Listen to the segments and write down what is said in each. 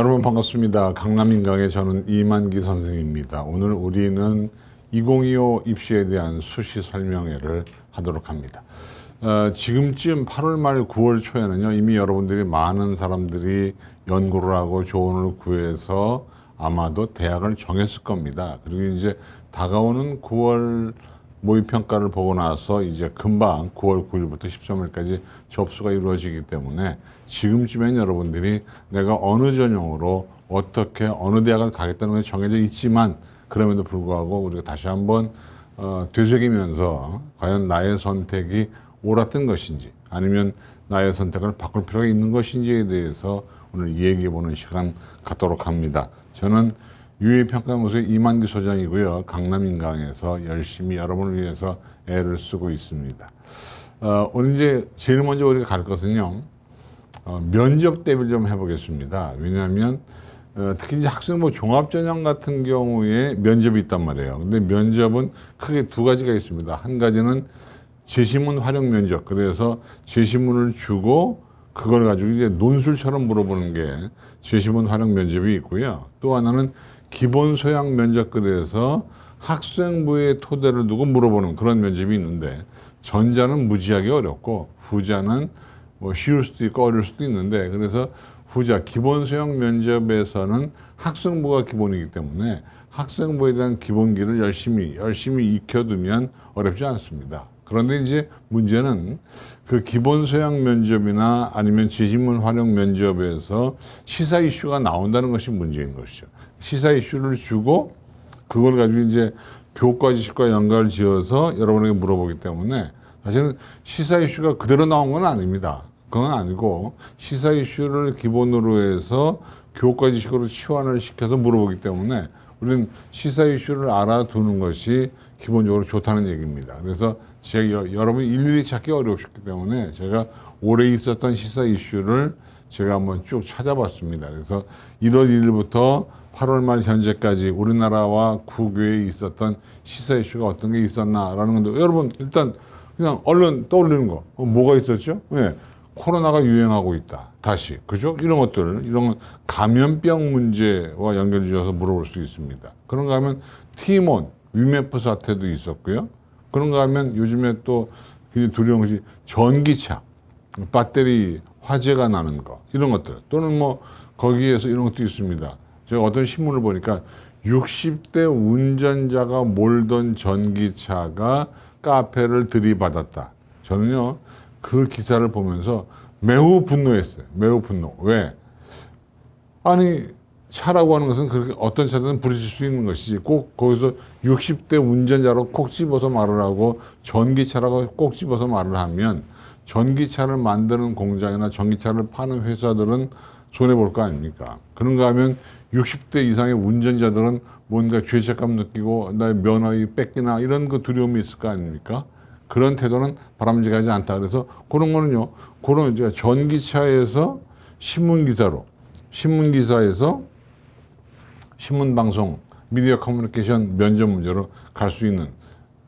여러분 반갑습니다. 강남인강의 저는 이만기 선생입니다. 오늘 우리는 2025 입시에 대한 수시 설명회를 하도록 합니다. 지금쯤 8월 말 9월 초에는요, 이미 여러분들이 많은 사람들이 연구를 하고 조언을 구해서 아마도 대학을 정했을 겁니다. 그리고 이제 다가오는 9월 모의평가를 보고 나서 이제 금방 9월 9일부터 13일까지 접수가 이루어지기 때문에 지금쯤엔 여러분들이 내가 어느 전형으로 어떻게 어느 대학을 가겠다는 것이 정해져 있지만 그럼에도 불구하고 우리가 다시 한번 되새기면서 과연 나의 선택이 옳았던 것인지 아니면 나의 선택을 바꿀 필요가 있는 것인지에 대해서 오늘 얘기해보는 시간 갖도록 합니다. 저는 유해평가무소의 이만기 소장이고요. 강남인강에서 열심히 여러분을 위해서 애를 쓰고 있습니다. 오늘 이제 제일 먼저 우리가 갈 것은요. 면접 대비를 좀 해보겠습니다. 왜냐하면 특히 이제 학생부 종합전형 같은 경우에 면접이 있단 말이에요. 근데 면접은 크게 두 가지가 있습니다. 한 가지는 제시문 활용 면접. 그래서 제시문을 주고 그걸 가지고 이제 논술처럼 물어보는 게 제시문 활용 면접이 있고요. 또 하나는 기본 소양 면접. 그래서 학생부의 토대를 두고 물어보는 그런 면접이 있는데 전자는 무지하게 어렵고 후자는 뭐 쉬울 수도 있고 어려울 수도 있는데 그래서 후자 기본 소양 면접에서는 학생부가 기본이기 때문에 학생부에 대한 기본기를 열심히 익혀두면 어렵지 않습니다. 그런데 이제 문제는 그 기본 소양 면접이나 아니면 제시문 활용 면접에서 시사 이슈가 나온다는 것이 문제인 것이죠. 시사 이슈를 주고 그걸 가지고 이제 교과 지식과 연관을 지어서 여러분에게 물어보기 때문에 사실은 시사 이슈가 그대로 나온 건 아닙니다. 그건 아니고 시사 이슈를 기본으로 해서 교과 지식으로 치환을 시켜서 물어보기 때문에 우리는 시사 이슈를 알아두는 것이 기본적으로 좋다는 얘기입니다. 그래서 제가 여러분이 일일이 찾기 어려우셨기 때문에 제가 오래 있었던 시사 이슈를 제가 한번 쭉 찾아봤습니다. 그래서 1월 1일부터 8월 말 현재까지 우리나라와 국외에 있었던 시사 이슈가 어떤 게 있었나라는 건데 여러분 일단 그냥 얼른 떠올리는 거 뭐가 있었죠? 네. 코로나가 유행하고 있다. 다시 그죠? 이런 것들 이런 감염병 문제와 연결지어서 물어볼 수 있습니다. 그런가 하면 티몬 위메프 사태도 있었고요. 그런가 하면 요즘에 또 두려운 것이 전기차 배터리 화재가 나는 거 이런 것들 또는 뭐 거기에서 이런 것도 있습니다. 제가 어떤 신문을 보니까 60대 운전자가 몰던 전기차가 카페를 들이받았다. 저는요 그 기사를 보면서 매우 분노했어요. 매우 분노. 왜? 아니 차라고 하는 것은 그렇게 어떤 차든 부딪힐 수 있는 것이지 꼭 거기서 60대 운전자로 콕 집어서 말을 하고 전기차라고 꼭 집어서 말을 하면 전기차를 만드는 공장이나 전기차를 파는 회사들은 손해볼 거 아닙니까? 그런가 하면 60대 이상의 운전자들은 뭔가 죄책감 느끼고 나의 면허이 뺏기나 이런 그 두려움이 있을 거 아닙니까? 그런 태도는 바람직하지 않다. 그래서 그런 거는요, 그런 이제 전기차에서 신문기사에서 신문방송, 미디어 커뮤니케이션 면접 문제로 갈 수 있는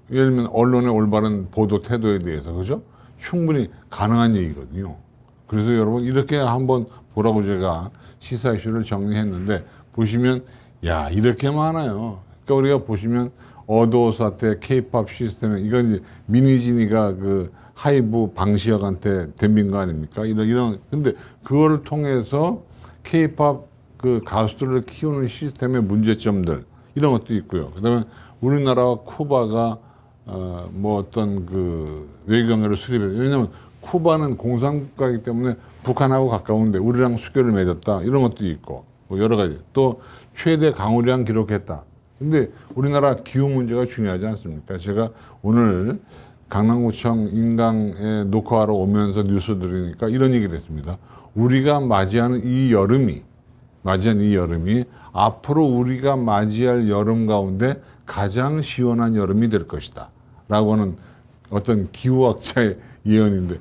예를 들면 언론의 올바른 보도 태도에 대해서 그죠? 충분히 가능한 얘기거든요. 그래서 여러분 이렇게 한번 보라고 제가 시사 이슈를 정리했는데 보시면 야 이렇게 많아요. 그러니까 우리가 보시면 어도 사태, K-팝 시스템 이건 이제 미니진이가 그 하이브 방시혁한테 덤빈 거 아닙니까? 이런 근데 그걸 통해서 K-팝 그 가수들을 키우는 시스템의 문제점들 이런 것도 있고요. 그다음에 우리나라와 쿠바가 뭐 어떤 그 외교관계를 수립해요. 왜냐하면 쿠바는 공산국가이기 때문에 북한하고 가까운데 우리랑 수교를 맺었다 이런 것도 있고 뭐 여러 가지 또 최대 강우량 기록했다. 근데 우리나라 기후 문제가 중요하지 않습니까? 제가 오늘 강남구청 인강에 녹화하러 오면서 뉴스 들으니까 이런 얘기를 했습니다. 우리가 맞이하는 이 여름이 앞으로 우리가 맞이할 여름 가운데 가장 시원한 여름이 될 것이다. 라고 하는 어떤 기후학자의 예언인데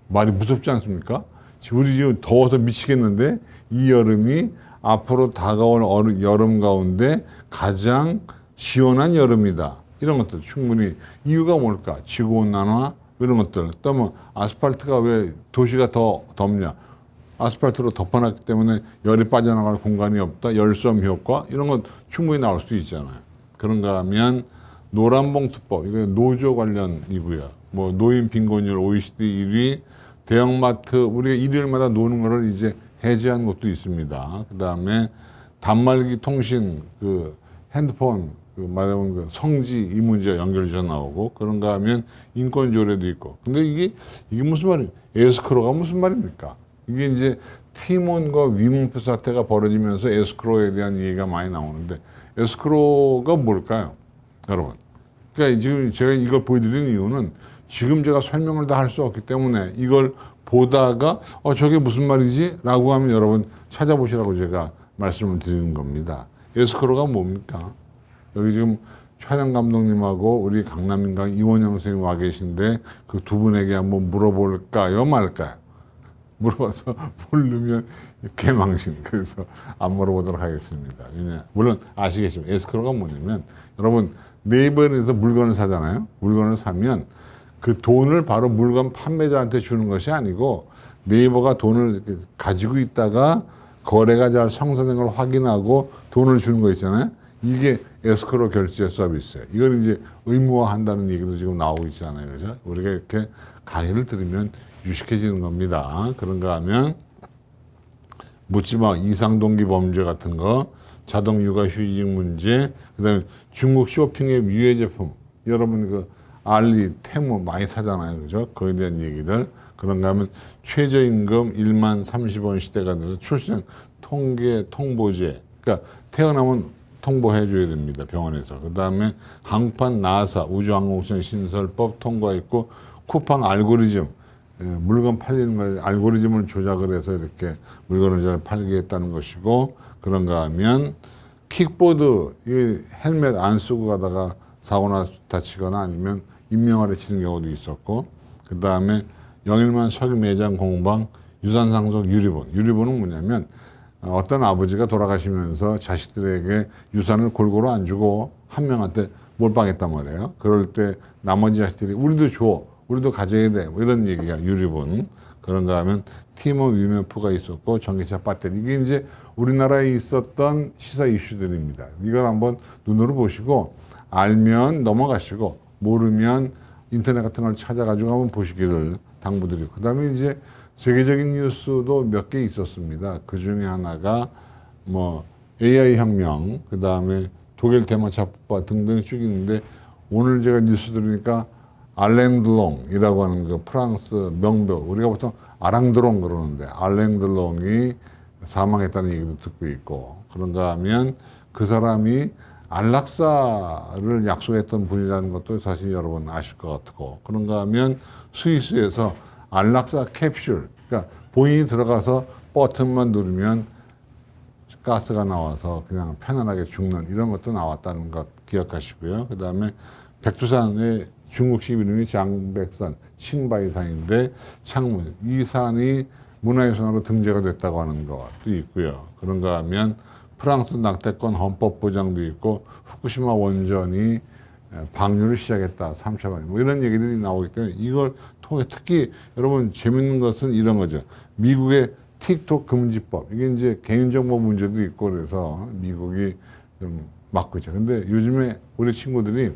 말이 무섭지 않습니까? 우리 지금 더워서 미치겠는데 이 여름이 앞으로 다가올 여름 가운데 가장 시원한 여름이다. 이런 것들 충분히 이유가 뭘까? 지구온난화 이런 것들 또 뭐 아스팔트가 왜 도시가 더 덥냐? 아스팔트로 덮어놨기 때문에 열이 빠져나갈 공간이 없다. 열섬 효과 이런 건 충분히 나올 수 있잖아요. 그런가 하면 노란봉투법 이거 노조 관련이고요. 뭐 노인 빈곤율 OECD 1위, 대형마트 우리가 일요일마다 노는 거를 이제 해제한 것도 있습니다. 그 다음에 단말기 통신 그 핸드폰 그 말하면 그 성지 이 문제 연결해서 나오고 그런가 하면 인권 조례도 있고. 근데 이게 무슨 말이에요? 에스크로가 무슨 말입니까? 이게 이제 팀원과 위문표 사태가 벌어지면서 에스크로에 대한 얘기가 많이 나오는데 에스크로가 뭘까요, 여러분? 그러니까 지금 제가 이걸 보여드리는 이유는 지금 제가 설명을 다 할 수 없기 때문에 이걸 보다가 저게 무슨 말이지? 라고 하면 여러분 찾아보시라고 제가 말씀을 드리는 겁니다. 에스크로가 뭡니까? 여기 지금 촬영 감독님하고 우리 강남민강 이원영 선생님 와 계신데 그 두 분에게 한번 물어볼까요, 말까요? 물어봐서 모르면 개망신. 그래서 안 물어보도록 하겠습니다. 물론 아시겠지만 에스크로가 뭐냐면 여러분 네이버에서 물건을 사잖아요. 물건을 사면 그 돈을 바로 물건 판매자한테 주는 것이 아니고 네이버가 돈을 가지고 있다가 거래가 잘 성사된 걸 확인하고 돈을 주는 거 있잖아요. 이게 에스크로 결제 서비스예요. 이걸 이제 의무화한다는 얘기도 지금 나오고 있잖아요. 그죠? 우리가 이렇게 강의를 들으면 유식해지는 겁니다. 그런가 하면 묻지마 이상동기 범죄 같은 거, 자동 육아휴직 문제, 그다음에 중국 쇼핑의 유해 제품, 여러분 그 알리, 테무 많이 사잖아요, 그죠? 거기에 대한 얘기들. 그런가 하면 최저임금 1만 30원 시대가 되면 출생 통계 통보제, 그러니까 태어나면 통보해줘야 됩니다, 병원에서. 그다음에 항판 나사 우주항공성 신설법 통과했고 쿠팡 알고리즘. 물건 팔리는 거 알고리즘을 조작을 해서 이렇게 물건을 잘 팔게 했다는 것이고 그런가 하면 킥보드 이 헬멧 안 쓰고 가다가 사고나 다치거나 아니면 인명아래 치는 경우도 있었고 그 다음에 영일만 석유 매장 공방 유산상속 유리본은 뭐냐면 어떤 아버지가 돌아가시면서 자식들에게 유산을 골고루 안 주고 한 명한테 몰빵했단 말이에요. 그럴 때 나머지 자식들이 우리도 가져야 돼. 뭐 이런 얘기가 유리본. 그런가 하면 팀원 위메프가 있었고 전기차 배터리. 이게 이제 우리나라에 있었던 시사 이슈들입니다. 이걸 한번 눈으로 보시고 알면 넘어가시고 모르면 인터넷 같은 걸 찾아가지고 한번 보시기를 당부드리고. 그 다음에 이제 세계적인 뉴스도 몇 개 있었습니다. 그 중에 하나가 뭐 AI 혁명, 그 다음에 독일 대마차법 등등 쭉 있는데 오늘 제가 뉴스 들으니까 알랭 드롱이라고 하는 그 프랑스 명배, 우리가 보통 아랑드롱 그러는데 알랭 드롱이 사망했다는 얘기도 듣고 있고 그런가 하면 그 사람이 안락사를 약속했던 분이라는 것도 사실 여러분 아실 것 같고 그런가 하면 스위스에서 안락사 캡슐, 그러니까 본인이 들어가서 버튼만 누르면 가스가 나와서 그냥 편안하게 죽는 이런 것도 나왔다는 것 기억하시고요. 그 다음에 백두산의 중국식 이름이 장백산, 칭바이산인데 창문, 이 산이 문화유산으로 등재가 됐다고 하는 것도 있고요. 그런가 하면 프랑스 낙태권 헌법 보장도 있고 후쿠시마 원전이 방류를 시작했다. 3차 방류. 뭐 이런 얘기들이 나오기 때문에 이걸 통해 특히 여러분 재밌는 것은 이런 거죠. 미국의 틱톡 금지법. 이게 이제 개인정보 문제도 있고 그래서 미국이 좀 막고 있죠. 근데 요즘에 우리 친구들이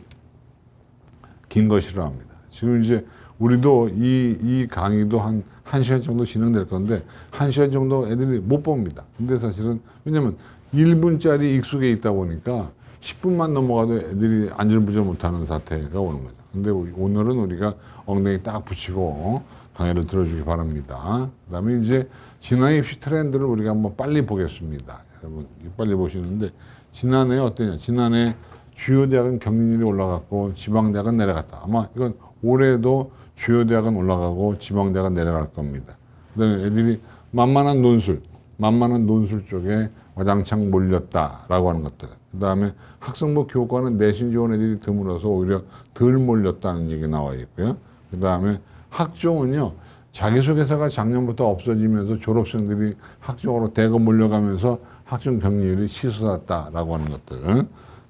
긴 거 싫어합니다. 지금 이제 우리도 이 강의도 한 1시간 정도 진행될 건데 1시간 정도 애들이 못 봅니다. 근데 사실은 왜냐면 1분짜리 익숙해 있다 보니까 10분만 넘어가도 애들이 안절부절 못하는 사태가 오는 거죠. 근데 오늘은 우리가 엉덩이 딱 붙이고 강의를 들어주기 바랍니다. 그 다음에 이제 지난해 입시 트렌드를 우리가 한번 빨리 보겠습니다. 여러분 빨리 보시는데 지난해 어떠냐. 지난해 주요 대학은 경쟁률이 올라갔고 지방대학은 내려갔다. 아마 이건 올해도 주요 대학은 올라가고 지방대학은 내려갈 겁니다. 그다음에 애들이 만만한 논술 쪽에 와장창 몰렸다라고 하는 것들. 그다음에 학생부 교과는 내신 좋은 애들이 드물어서 오히려 덜 몰렸다는 얘기 나와 있고요. 그다음에 학종은요. 자기소개서가 작년부터 없어지면서 졸업생들이 학종으로 대거 몰려가면서 학종 경쟁률이 치솟았다라고 하는 것들.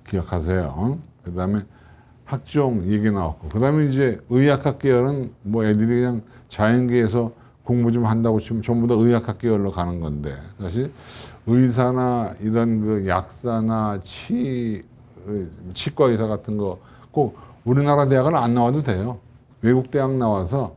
기억하세요. 그 다음에 학종 얘기 나왔고, 그 다음에 이제 의학학 계열은 뭐 애들이 그냥 자연계에서 공부 좀 한다고 치면 전부 다 의학학 계열로 가는 건데 사실 의사나 이런 그 약사나 치과 의사 같은 거 꼭 우리나라 대학은 안 나와도 돼요. 외국 대학 나와서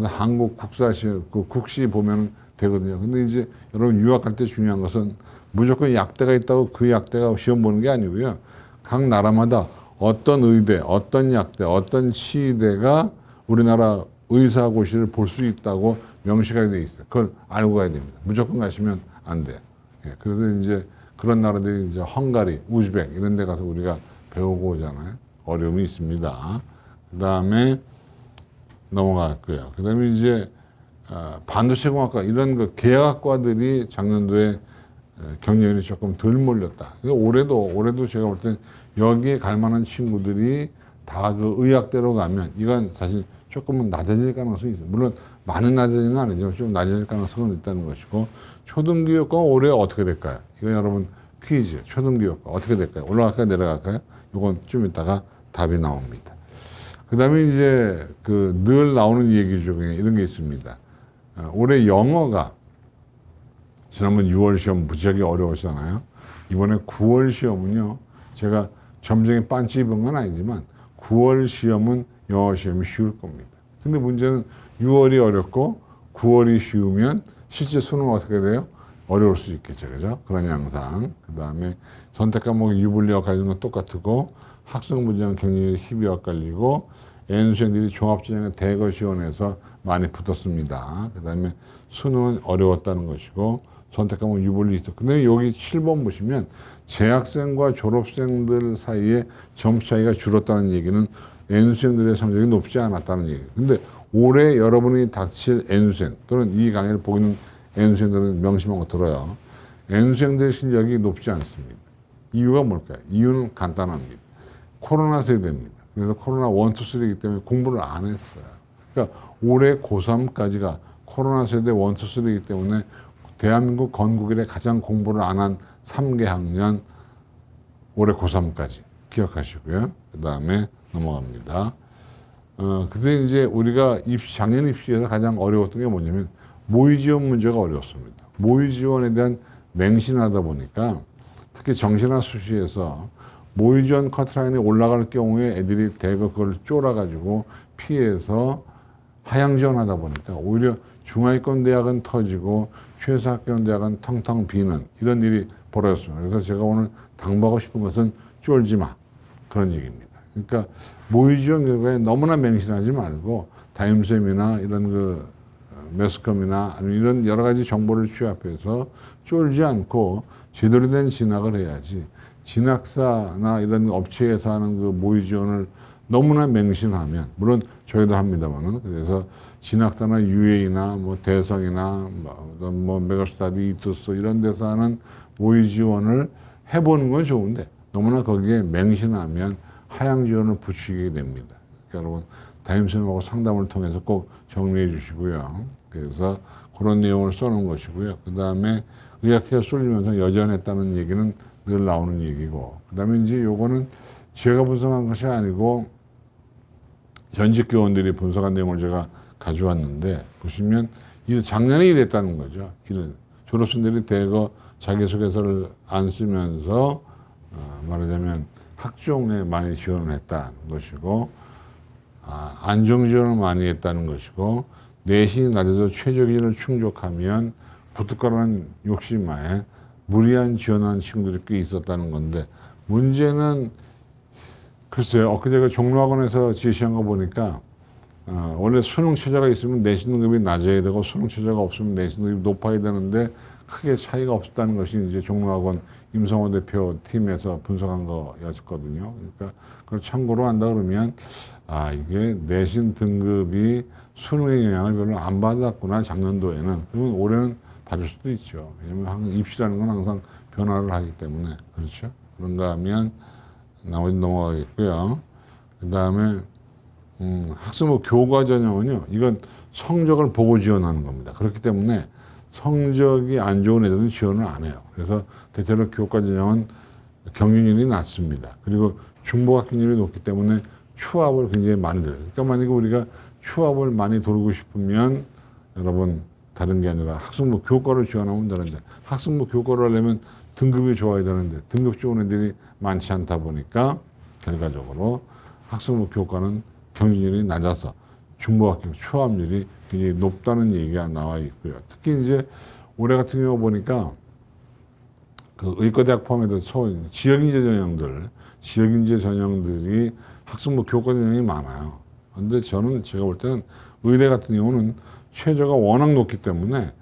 한국 국사시 그 국시 보면 되거든요. 근데 이제 여러분 유학할 때 중요한 것은 무조건 약대가 있다고 그 약대가 시험 보는 게 아니고요. 각 나라마다 어떤 의대, 어떤 약대, 어떤 치의대가 우리나라 의사고시를 볼 수 있다고 명시가 돼 있어요. 그걸 알고 가야 됩니다. 무조건 가시면 안 돼요. 예, 그래서 이제 그런 나라들이 이제 헝가리, 우즈벡 이런 데 가서 우리가 배우고 오잖아요. 어려움이 있습니다. 그 다음에 넘어갔고요. 그 다음에 이제 반도체공학과 이런 그 계약학과들이 작년도에 경쟁률이 조금 덜 몰렸다. 올해도 제가 볼 땐 여기에 갈 만한 친구들이 다 그 의학대로 가면 이건 사실 조금은 낮아질 가능성이 있어요. 물론 많은 낮아지는 건 아니지만 좀 낮아질 가능성은 있다는 것이고 초등교육과 올해 어떻게 될까요? 이건 여러분 퀴즈. 초등교육과 어떻게 될까요? 올라갈까요? 내려갈까요? 이건 좀 이따가 답이 나옵니다. 그 다음에 이제 그 늘 나오는 얘기 중에 이런 게 있습니다. 올해 영어가 지난번 6월 시험 무지하게 어려웠잖아요. 이번에 9월 시험은요. 제가 점쟁이 빤치 입은 건 아니지만 9월 시험은 영어 시험이 쉬울 겁니다. 근데 문제는 6월이 어렵고 9월이 쉬우면 실제 수능은 어떻게 돼요? 어려울 수 있겠죠. 그죠? 그런 양상. 그 다음에 선택 과목 유불리 엇갈리는 건 똑같고 학생부정 경쟁률 10이 엇갈리고 N수생들이 종합전형에 대거 지원해서 많이 붙었습니다. 그 다음에 수능은 어려웠다는 것이고 선택 과목 유불리 있어. 근데 여기 7번 보시면 재학생과 졸업생들 사이에 점수 차이가 줄었다는 얘기는 N수생들의 성적이 높지 않았다는 얘기예요. 근데 올해 여러분이 닥칠 N수생 또는 이 강의를 보고 있는 N수생들은 명심하고 들어요. N수생들의 실력이 높지 않습니다. 이유가 뭘까요? 이유는 간단합니다. 코로나 세대입니다. 그래서 코로나 1, 2, 3이기 때문에 공부를 안 했어요. 그러니까 올해 고3까지가 코로나 세대 1, 2, 3이기 때문에 대한민국 건국 이래 가장 공부를 안 한 3개 학년 올해 고3까지 기억하시고요. 그 다음에 넘어갑니다. 근데 이제 우리가 작년 입시에서 가장 어려웠던 게 뭐냐면 모의 지원 문제가 어려웠습니다. 모의 지원에 대한 맹신하다 보니까 특히 정시나 수시에서 모의 지원 커트라인에 올라갈 경우에 애들이 대거 그걸 쫄아가지고 피해서 하향 지원하다 보니까 오히려 중하위권 대학은 터지고 최저학년 대학은 텅텅 비는 이런 일이 벌어졌습니다. 그래서 제가 오늘 당부하고 싶은 것은 쫄지 마. 그런 얘기입니다. 그러니까 모의 지원 결과에 너무나 맹신하지 말고 다임쌤이나 이런 그 매스컴이나 아니면 이런 여러 가지 정보를 취합해서 쫄지 않고 제대로 된 진학을 해야지. 진학사나 이런 업체에서 하는 그 모의 지원을 너무나 맹신하면, 물론 저희도 합니다만은, 그래서 진학사나 UA나 뭐 대성이나 뭐 메가스터디, 이투스 이런 데서 하는 모의 지원을 해보는 건 좋은데 너무나 거기에 맹신하면 하향 지원을 붙이게 됩니다. 그러니까 여러분 담임선생님하고 상담을 통해서 꼭 정리해 주시고요. 그래서 그런 내용을 써놓은 것이고요. 그 다음에 의학회가 쏠리면서 여전했다는 얘기는 늘 나오는 얘기고, 그 다음에 이제 요거는 제가 분석한 것이 아니고 전직 교원들이 분석한 내용을 제가 가져왔는데, 보시면 작년에 이랬다는 거죠. 이런 졸업생들이 대거 자기소개서를 안 쓰면서 말하자면 학종에 많이 지원을 했다는 것이고, 안정 지원을 많이 했다는 것이고, 내신이 낮아도 최저 기준을 충족하면 붙을 거라는 욕심에 무리한 지원한 친구들이 꽤 있었다는 건데, 문제는 글쎄요, 엊그제 그 종로학원에서 지시한 거 보니까 원래 수능 최저가 있으면 내신 등급이 낮아야 되고 수능 최저가 없으면 내신 등급이 높아야 되는데 크게 차이가 없었다는 것이 이제 종로학원 임성호 대표 팀에서 분석한 거였거든요. 그러니까 그걸 참고로 한다 그러면 이게 내신 등급이 수능의 영향을 별로 안 받았구나 작년도에는. 그러면 올해는 받을 수도 있죠. 왜냐면 입시라는 건 항상 변화를 하기 때문에. 그렇죠. 그런가 하면 나머지 넘어가겠고요. 그 다음에 학생부 교과 전형은요, 이건 성적을 보고 지원하는 겁니다. 그렇기 때문에 성적이 안 좋은 애들은 지원을 안 해요. 그래서 대체로 교과 전형은 경쟁률이 낮습니다. 그리고 중복 합격률이 높기 때문에 추합을 굉장히 많이 들어요. 그러니까 만약에 우리가 추합을 많이 돌고 싶으면 여러분 다른 게 아니라 학생부 교과를 지원하면 되는데 학생부 교과를 하려면 등급이 좋아야 되는데 등급 좋은 애들이 많지 않다 보니까 결과적으로 학생부 교과는 경쟁률이 낮아서 중부합격 초합률이 굉장히 높다는 얘기가 나와 있고요. 특히 이제 올해 같은 경우 보니까 그 의과대학 포함해서 지역인재 전형들이 학생부 교과 전형이 많아요. 근데 제가 볼 때는 의대 같은 경우는 최저가 워낙 높기 때문에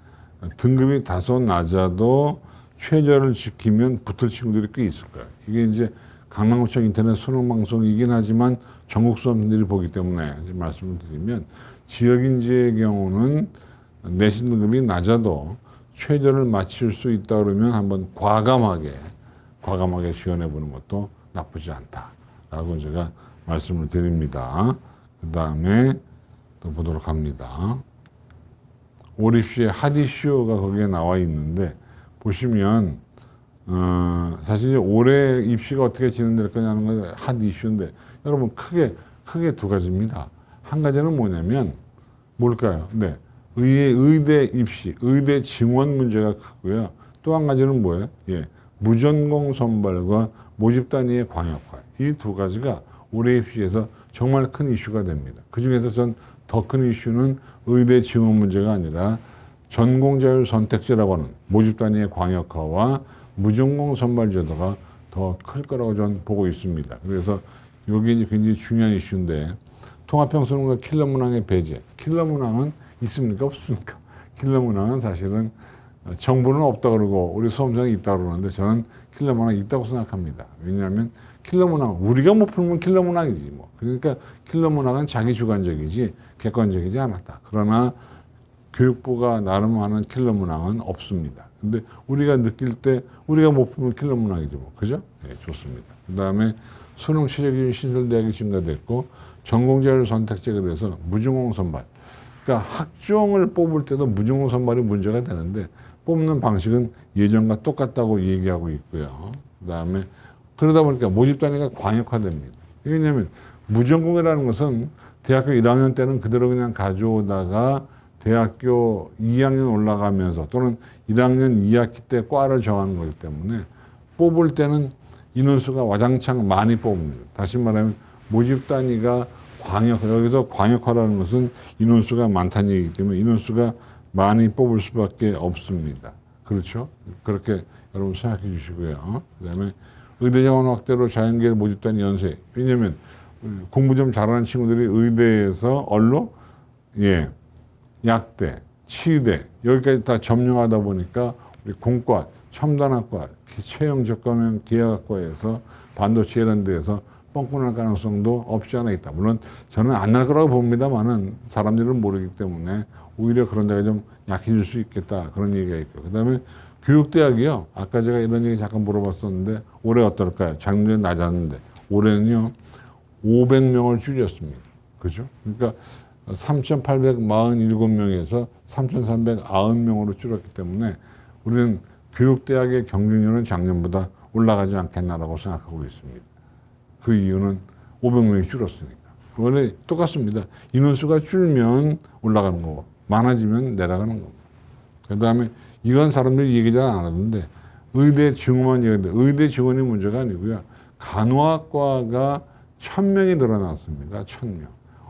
등급이 다소 낮아도 최저를 지키면 붙을 친구들이 꽤 있을 거예요. 이게 이제 강남구청 인터넷 수능 방송이긴 하지만 전국 수험생들이 보기 때문에 말씀을 드리면 지역인재의 경우는 내신 등급이 낮아도 최저를 맞출 수 있다 그러면 한번 과감하게 지원해 보는 것도 나쁘지 않다라고 제가 말씀을 드립니다. 그 다음에 또 보도록 합니다. 올 입시의 핫 이슈가 거기에 나와 있는데 보시면 사실 올해 입시가 어떻게 진행될 거냐는 건 핫 이슈인데 여러분 크게 두 가지입니다. 한 가지는 뭐냐면 뭘까요? 네. 의대 입시, 의대 증원 문제가 크고요. 또 한 가지는 뭐예요? 예. 무전공 선발과 모집 단위의 광역화. 이 두 가지가 올해 입시에서 정말 큰 이슈가 됩니다. 그 중에서 전 더 큰 이슈는 의대 증원 문제가 아니라 전공자율 선택제라고 하는 모집 단위의 광역화와 무전공 선발 제도가 더 클 거라고 저는 보고 있습니다. 그래서 이게 이제 굉장히 중요한 이슈인데 통합형수능과 킬러 문항의 배제. 킬러 문항은 있습니까? 없습니까? 킬러 문항은 사실은 정부는 없다 그러고 우리 수험생이 있다 그러는데 저는 킬러 문항이 있다고 생각합니다. 왜냐하면 킬러 문항, 우리가 못 풀면 킬러 문항이지 뭐. 그러니까 킬러 문항은 자기 주관적이지 객관적이지 않았다. 그러나 교육부가 나름 하는 킬러 문항은 없습니다. 근데 우리가 느낄 때 우리가 못 풀면 킬러 문항이죠 뭐. 그죠? 네, 좋습니다. 그 다음에 수능 최저 기준 신설대학이 증가됐고 전공자율 선택제가 돼서 무전공 선발. 그러니까 학종을 뽑을 때도 무전공 선발이 문제가 되는데 뽑는 방식은 예전과 똑같다고 얘기하고 있고요. 그다음에 그러다 보니까 모집 단위가 광역화됩니다. 왜냐하면 무전공이라는 것은 대학교 1학년 때는 그대로 그냥 가져오다가 대학교 2학년 올라가면서 또는 1학년 2학기 때 과를 정하는 거기 때문에 뽑을 때는 인원수가 와장창 많이 뽑습니다. 다시 말하면 모집 단위가 여기서 광역화라는 것은 인원수가 많다는 얘기이기 때문에 인원수가 많이 뽑을 수밖에 없습니다. 그렇죠? 그렇게 여러분 생각해 주시고요. 그 다음에 의대 자원 확대로 자연계열 모집 단위 연쇄. 왜냐면 공부 좀 잘하는 친구들이 의대에서 약대, 치대 여기까지 다 점령하다 보니까 우리 공과, 첨단학과, 채용 접근형 기하학과에서 반도체 이런 데에서 뻥꾸날 가능성도 없지 않아 있다. 물론 저는 안 날 거라고 봅니다만은 사람들은 모르기 때문에 오히려 그런 데가 좀 약해질 수 있겠다. 그런 얘기가 있고. 그 다음에 교육대학이요. 아까 제가 이런 얘기 잠깐 물어봤었는데 올해 어떨까요? 작년에 낮았는데 올해는요 500명을 줄였습니다. 그죠? 그러니까 3,847명에서 3,390명으로 줄었기 때문에 우리는 교육대학의 경쟁률은 작년보다 올라가지 않겠나라고 생각하고 있습니다. 그 이유는 500명이 줄었으니까. 원래 똑같습니다. 인원수가 줄면 올라가는 거고 많아지면 내려가는 겁니다. 그 다음에 이건 사람들이 얘기 잘 안 하던데 의대 증원만 얘기하는데 의대 증원이 문제가 아니고요. 간호학과가 1,000명이 늘어났습니다. 1,000명.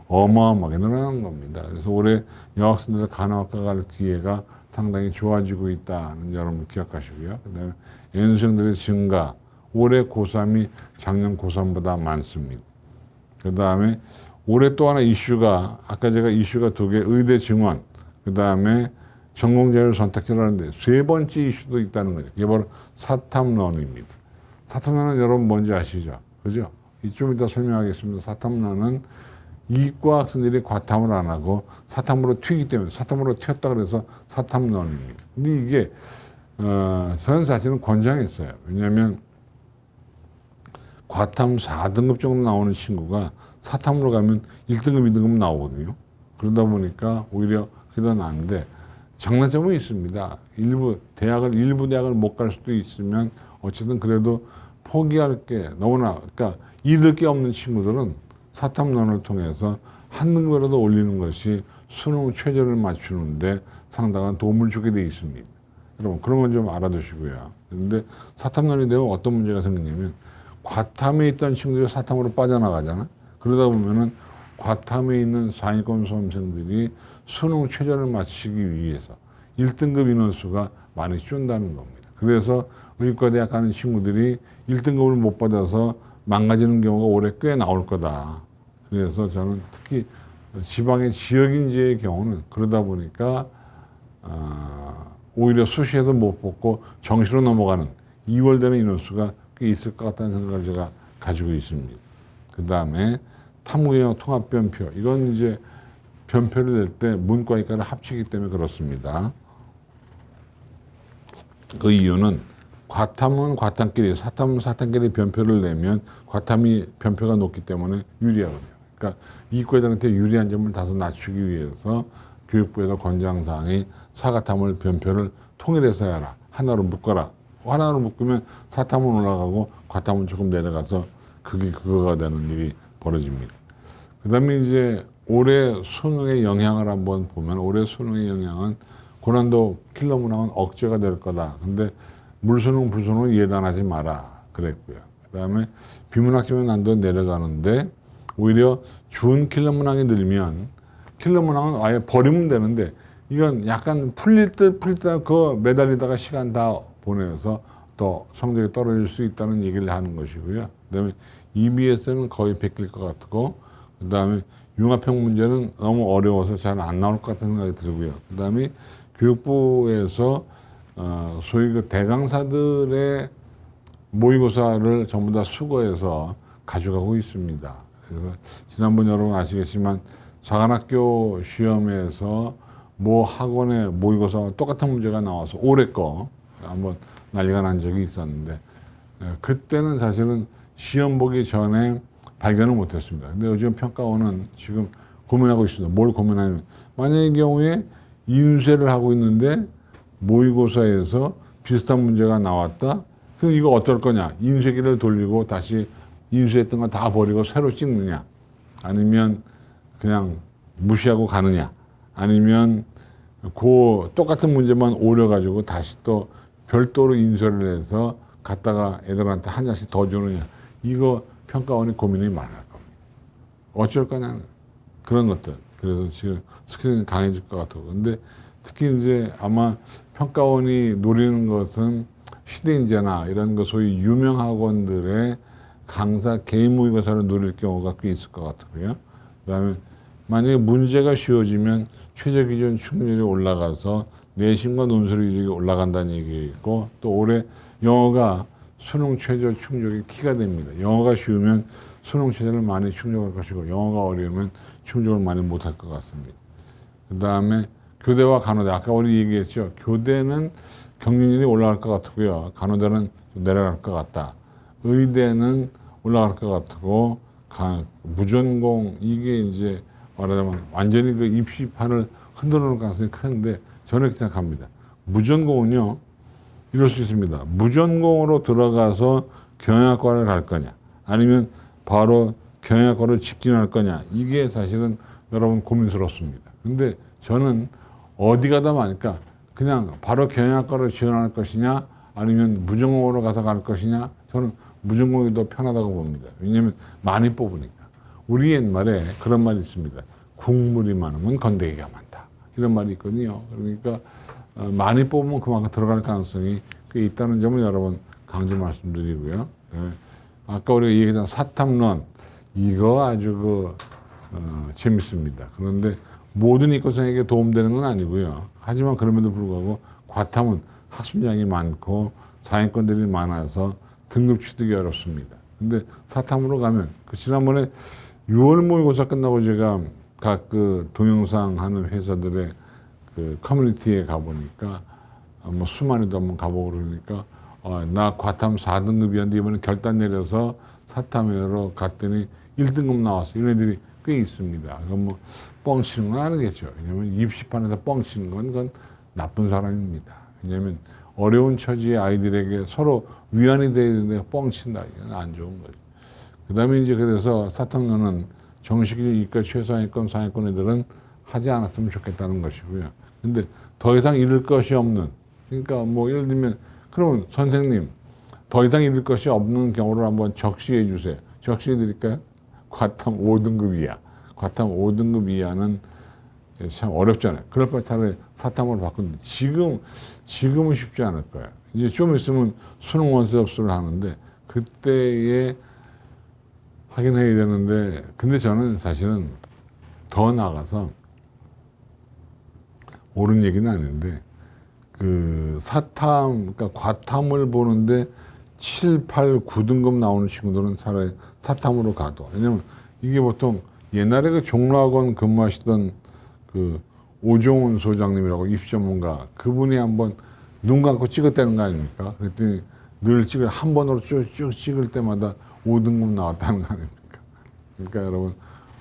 어마어마하게 늘어난 겁니다. 그래서 올해 여학생들 간호학과 갈 기회가 상당히 좋아지고 있다는 여러분 기억하시고요. 그 다음에 연수생들의 증가. 올해 고3이 작년 고3보다 많습니다. 그 다음에 올해 또 하나 이슈가 아까 제가 이슈가 두 개 의대 증원 그 다음에 전공자율 선택제라는데 세 번째 이슈도 있다는 거죠. 그게 바로 사탐론입니다. 사탐론은 여러분 뭔지 아시죠? 그죠? 좀 이따 설명하겠습니다. 사탐론은 이과 학생들이 과탐을 안 하고 사탐으로 튀기 때문에 사탐으로 튀었다 그래서 사탐론입니다. 근데 이게 저는 사실은 권장했어요. 왜냐하면 과탐 4등급 정도 나오는 친구가 사탐으로 가면 1등급, 2등급 나오거든요. 그러다 보니까 오히려 그게 더 나은데 장단점은 있습니다. 일부 대학을 못 갈 수도 있으면 어쨌든 그래도 포기할 게 너무나 그러니까 잃을 게 없는 친구들은 사탐론을 통해서 한 등급이라도 올리는 것이 수능 최저를 맞추는데 상당한 도움을 주게 돼 있습니다. 여러분 그런 건 좀 알아두시고요. 그런데 사탐론이 되면 어떤 문제가 생기냐면 과탐에 있던 친구들이 사탐으로 빠져나가잖아. 그러다 보면은 과탐에 있는 상위권 수험생들이 수능 최저를 맞추기 위해서 1등급 인원수가 많이 준다는 겁니다. 그래서 의과대학 가는 친구들이 1등급을 못 받아서 망가지는 경우가 올해 꽤 나올 거다. 그래서 저는 특히 지방의 지역인지의 경우는 그러다 보니까 오히려 수시에도 못 뽑고 정시로 넘어가는 2월 되는 인원수가 꽤 있을 것 같다는 생각을 제가 가지고 있습니다. 그 다음에 탐구형 통합변표. 이건 이제 변표를 낼 때 문과이과를 합치기 때문에 그렇습니다. 그 이유는 과탐은 과탐끼리, 사탐은 사탐끼리 변표를 내면 과탐이 변표가 높기 때문에 유리하거든요. 그러니까 이과들한테 유리한 점을 다소 낮추기 위해서 교육부에서 권장사항이 사과탐을 변표를 통일해서 해라. 하나로 묶어라. 하나로 묶으면 사탐은 올라가고 과탐은 조금 내려가서 그거가 되는 일이 벌어집니다. 그 다음에 이제 올해 수능의 영향을 한번 보면 올해 수능의 영향은 고난도 킬러 문항은 억제가 될 거다. 근데 물수능, 불수능은 예단하지 마라. 그랬고요. 그 다음에 비문학점의 난도 내려가는데 오히려 준 킬러 문항이 늘면 킬러 문항은 아예 버리면 되는데 이건 약간 풀릴 듯 그 매달리다가 시간 다 보내서 더 성적이 떨어질 수 있다는 얘기를 하는 것이고요. 그 다음에 EBS는 거의 베낄 것 같고 그 다음에 융합형 문제는 너무 어려워서 잘 안 나올 것 같은 생각이 들고요. 그 다음에 교육부에서 소위 그 대강사들의 모의고사를 전부 다 수거해서 가져가고 있습니다. 그래서 지난번 여러분 아시겠지만 사관학교 시험에서 모 학원의 모의고사와 똑같은 문제가 나와서 올해 거 한번 난리가 난 적이 있었는데 그때는 사실은 시험 보기 전에 발견을 못했습니다. 근데 요즘 평가원은 지금 고민하고 있습니다. 뭘 고민하냐면 만약의 경우에 인쇄를 하고 있는데 모의고사에서 비슷한 문제가 나왔다. 그럼 이거 어떨 거냐? 인쇄기를 돌리고 다시 인쇄했던 거 다 버리고 새로 찍느냐? 아니면 그냥 무시하고 가느냐? 아니면 그 똑같은 문제만 오려가지고 다시 또 별도로 인쇄를 해서 갖다가 애들한테 한 장씩 더 주느냐? 이거 평가원이 고민이 많을 겁니다. 어쩔 거냐? 그런 것들. 그래서 지금 스크린이 강해질 것 같고. 근데 특히 이제 아마 평가원이 노리는 것은 시대인재나 이런 거 소위 유명 학원들의 강사 개인 모의고사를 노릴 경우가 꽤 있을 것 같고요. 그 다음에 만약에 문제가 쉬워지면 최저 기준 충족률이 올라가서 내신과 논술 이력이 올라간다는 얘기고 또 올해 영어가 수능 최저 충족이 키가 됩니다. 영어가 쉬우면 수능 최저를 많이 충족할 것이고 영어가 어려우면 충족을 많이 못할 것 같습니다. 그 다음에 교대와 간호대. 아까 우리 얘기했죠. 교대는 경쟁률이 올라갈 것 같고요. 간호대는 내려갈 것 같다. 의대는 올라갈 것 같고 무전공 이게 이제 말하자면 완전히 그 입시판을 흔들어놓을 가능성이 큰데 저는 이렇게 생각합니다. 무전공은요. 이럴 수 있습니다. 무전공으로 들어가서 경영학과를 갈 거냐 아니면 바로 경영학과를 직진할 거냐 이게 사실은 여러분 고민스럽습니다. 근데 저는 어디 가다 마니까 그냥 바로 경영학과를 지원할 것이냐 아니면 무전공으로 가서 갈 것이냐 저는 무전공이 더 편하다고 봅니다. 왜냐하면 많이 뽑으니까. 우리 옛말에 그런 말이 있습니다. 국물이 많으면 건더기가 많다. 이런 말이 있거든요. 그러니까 많이 뽑으면 그만큼 들어갈 가능성이 꽤 있다는 점을 여러분 강조 말씀드리고요. 네. 아까 우리가 얘기했던 사탐론 이거 아주 재밌습니다. 그런데 모든 이과생에게 도움되는 건 아니고요. 하지만 그럼에도 불구하고 과탐은 학습량이 많고 상위권들이 많아서 등급 취득이 어렵습니다. 근데 사탐으로 가면 지난번에 6월 모의고사 끝나고 제가 각 동영상 하는 회사들의 커뮤니티에 가보니까 뭐 수만이도 한번 가보고 그러니까 나 과탐 4등급이었는데 이번에 결단 내려서 사탐으로 갔더니 1등급 나왔어. 이런 애들이 꽤 있습니다. 그건 뭐 뻥치는 건 아니겠죠. 왜냐하면 입시판에서 뻥치는 건 그건 나쁜 사람입니다. 왜냐하면 어려운 처지의 아이들에게 서로 위안이 돼야 되는데 뻥친다. 이건 안 좋은 거죠. 그 다음에 이제 그래서 사탐론은 정식이 이과 최상위권, 상위권 애들은 하지 않았으면 좋겠다는 것이고요. 근데 더 이상 잃을 것이 없는, 그러니까 뭐 예를 들면 그러면 선생님 더 이상 잃을 것이 없는 경우를 한번 적시해 주세요. 적시해 드릴까요? 과탐 5등급 이하. 과탐 5등급 이하는 참 어렵잖아요. 그럴 바에 차라리 사탐으로 바꾼데 지금은 쉽지 않을 거예요. 이제 좀 있으면 수능 원서 접수를 하는데 그때에 확인해야 되는데, 근데 저는 사실은 더 나가서 옳은 얘기는 아닌데 그 사탐, 그러니까 과탐을 보는데 7, 8, 9등급 나오는 친구들은 차라리 사탐으로 가도, 왜냐면 이게 보통 옛날에 그 종로학원 근무하시던 그 오종훈 소장님이라고 입시전문가, 그분이 한번 눈 감고 찍었다는 거 아닙니까? 그랬더니 늘 한 번으로 쭉 찍을 때마다 5등급 나왔다는 거 아닙니까? 그러니까 여러분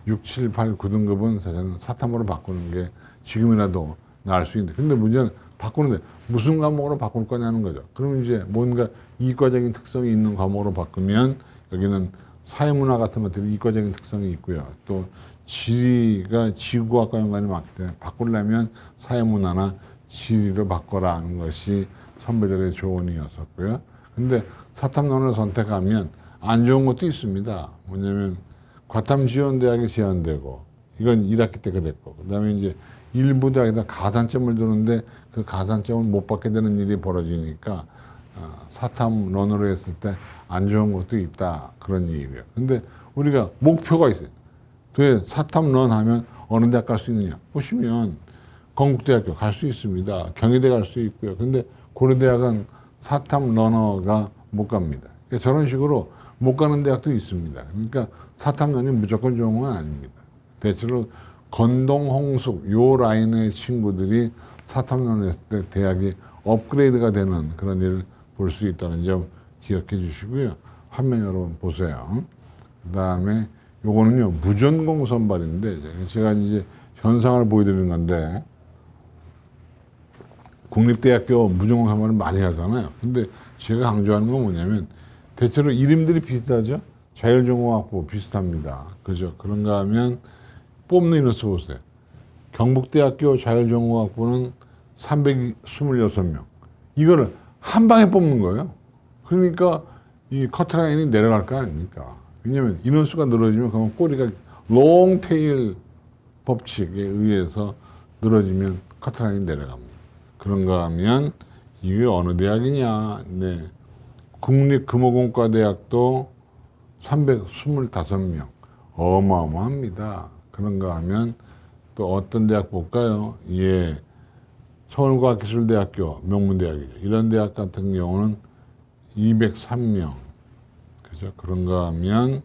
6, 7, 8, 9등급은 사실은 사탐으로 바꾸는 게 지금이라도 나을 수 있는데, 근데 문제는 바꾸는데 무슨 과목으로 바꿀 거냐는 거죠. 그러면 이제 뭔가 이과적인 특성이 있는 과목으로 바꾸면 여기는 사회문화 같은 것들이 이과적인 특성이 있고요. 또 지리가 지구과학과 연관이 많기 때문에 바꾸려면 사회문화나 지리로 바꿔라 하는 것이 선배들의 조언이었었고요. 근데 사탐론을 선택하면 안 좋은 것도 있습니다. 뭐냐면 과탐 지원대학이 제한되고, 이건 1학기 때 그랬고, 그 다음에 이제 일부 대학에다 가산점을 두는데 그 가산점을 못 받게 되는 일이 벌어지니까 사탐론으로 했을 때 안 좋은 것도 있다, 그런 얘기예요. 근데 우리가 목표가 있어요. 도대체 사탐론 하면 어느 대학 갈 수 있느냐 보시면 건국대학교 갈 수 있습니다. 경희대 갈 수 있고요. 근데 고려대학은 사탐 러너가 못 갑니다. 그러니까 저런 식으로 못 가는 대학도 있습니다. 그러니까 사탐론이 무조건 좋은 건 아닙니다. 대체로 건동, 홍숙 요 라인의 친구들이 사탐론을 했을 때 대학이 업그레이드가 되는 그런 일을 볼 수 있다는 점 기억해 주시고요. 화면 여러분 보세요. 그 다음에 요거는요 무전공 선발인데, 제가 이제 현상을 보여드리는 건데, 국립대학교 무전공 선발을 많이 하잖아요. 근데 제가 강조하는 건 뭐냐면 대체로 이름들이 비슷하죠. 자율전공학부 비슷합니다. 그죠? 그런가 하면 뽑는 인원수 보세요. 경북대학교 자율전공학부는 326명. 이거를 한 방에 뽑는 거예요. 그러니까 이 커트라인이 내려갈 거 아닙니까? 왜냐면 인원수가 늘어지면 그러면 꼬리가 롱테일 법칙에 의해서 늘어지면 커트라인이 내려갑니다. 그런가 하면 이게 어느 대학이냐? 네. 국립금호공과대학도 325명. 어마어마합니다. 그런가 하면 또 어떤 대학 볼까요? 예. 서울과학기술대학교, 명문대학이죠. 이런 대학 같은 경우는 203명. 그죠? 그런가 하면,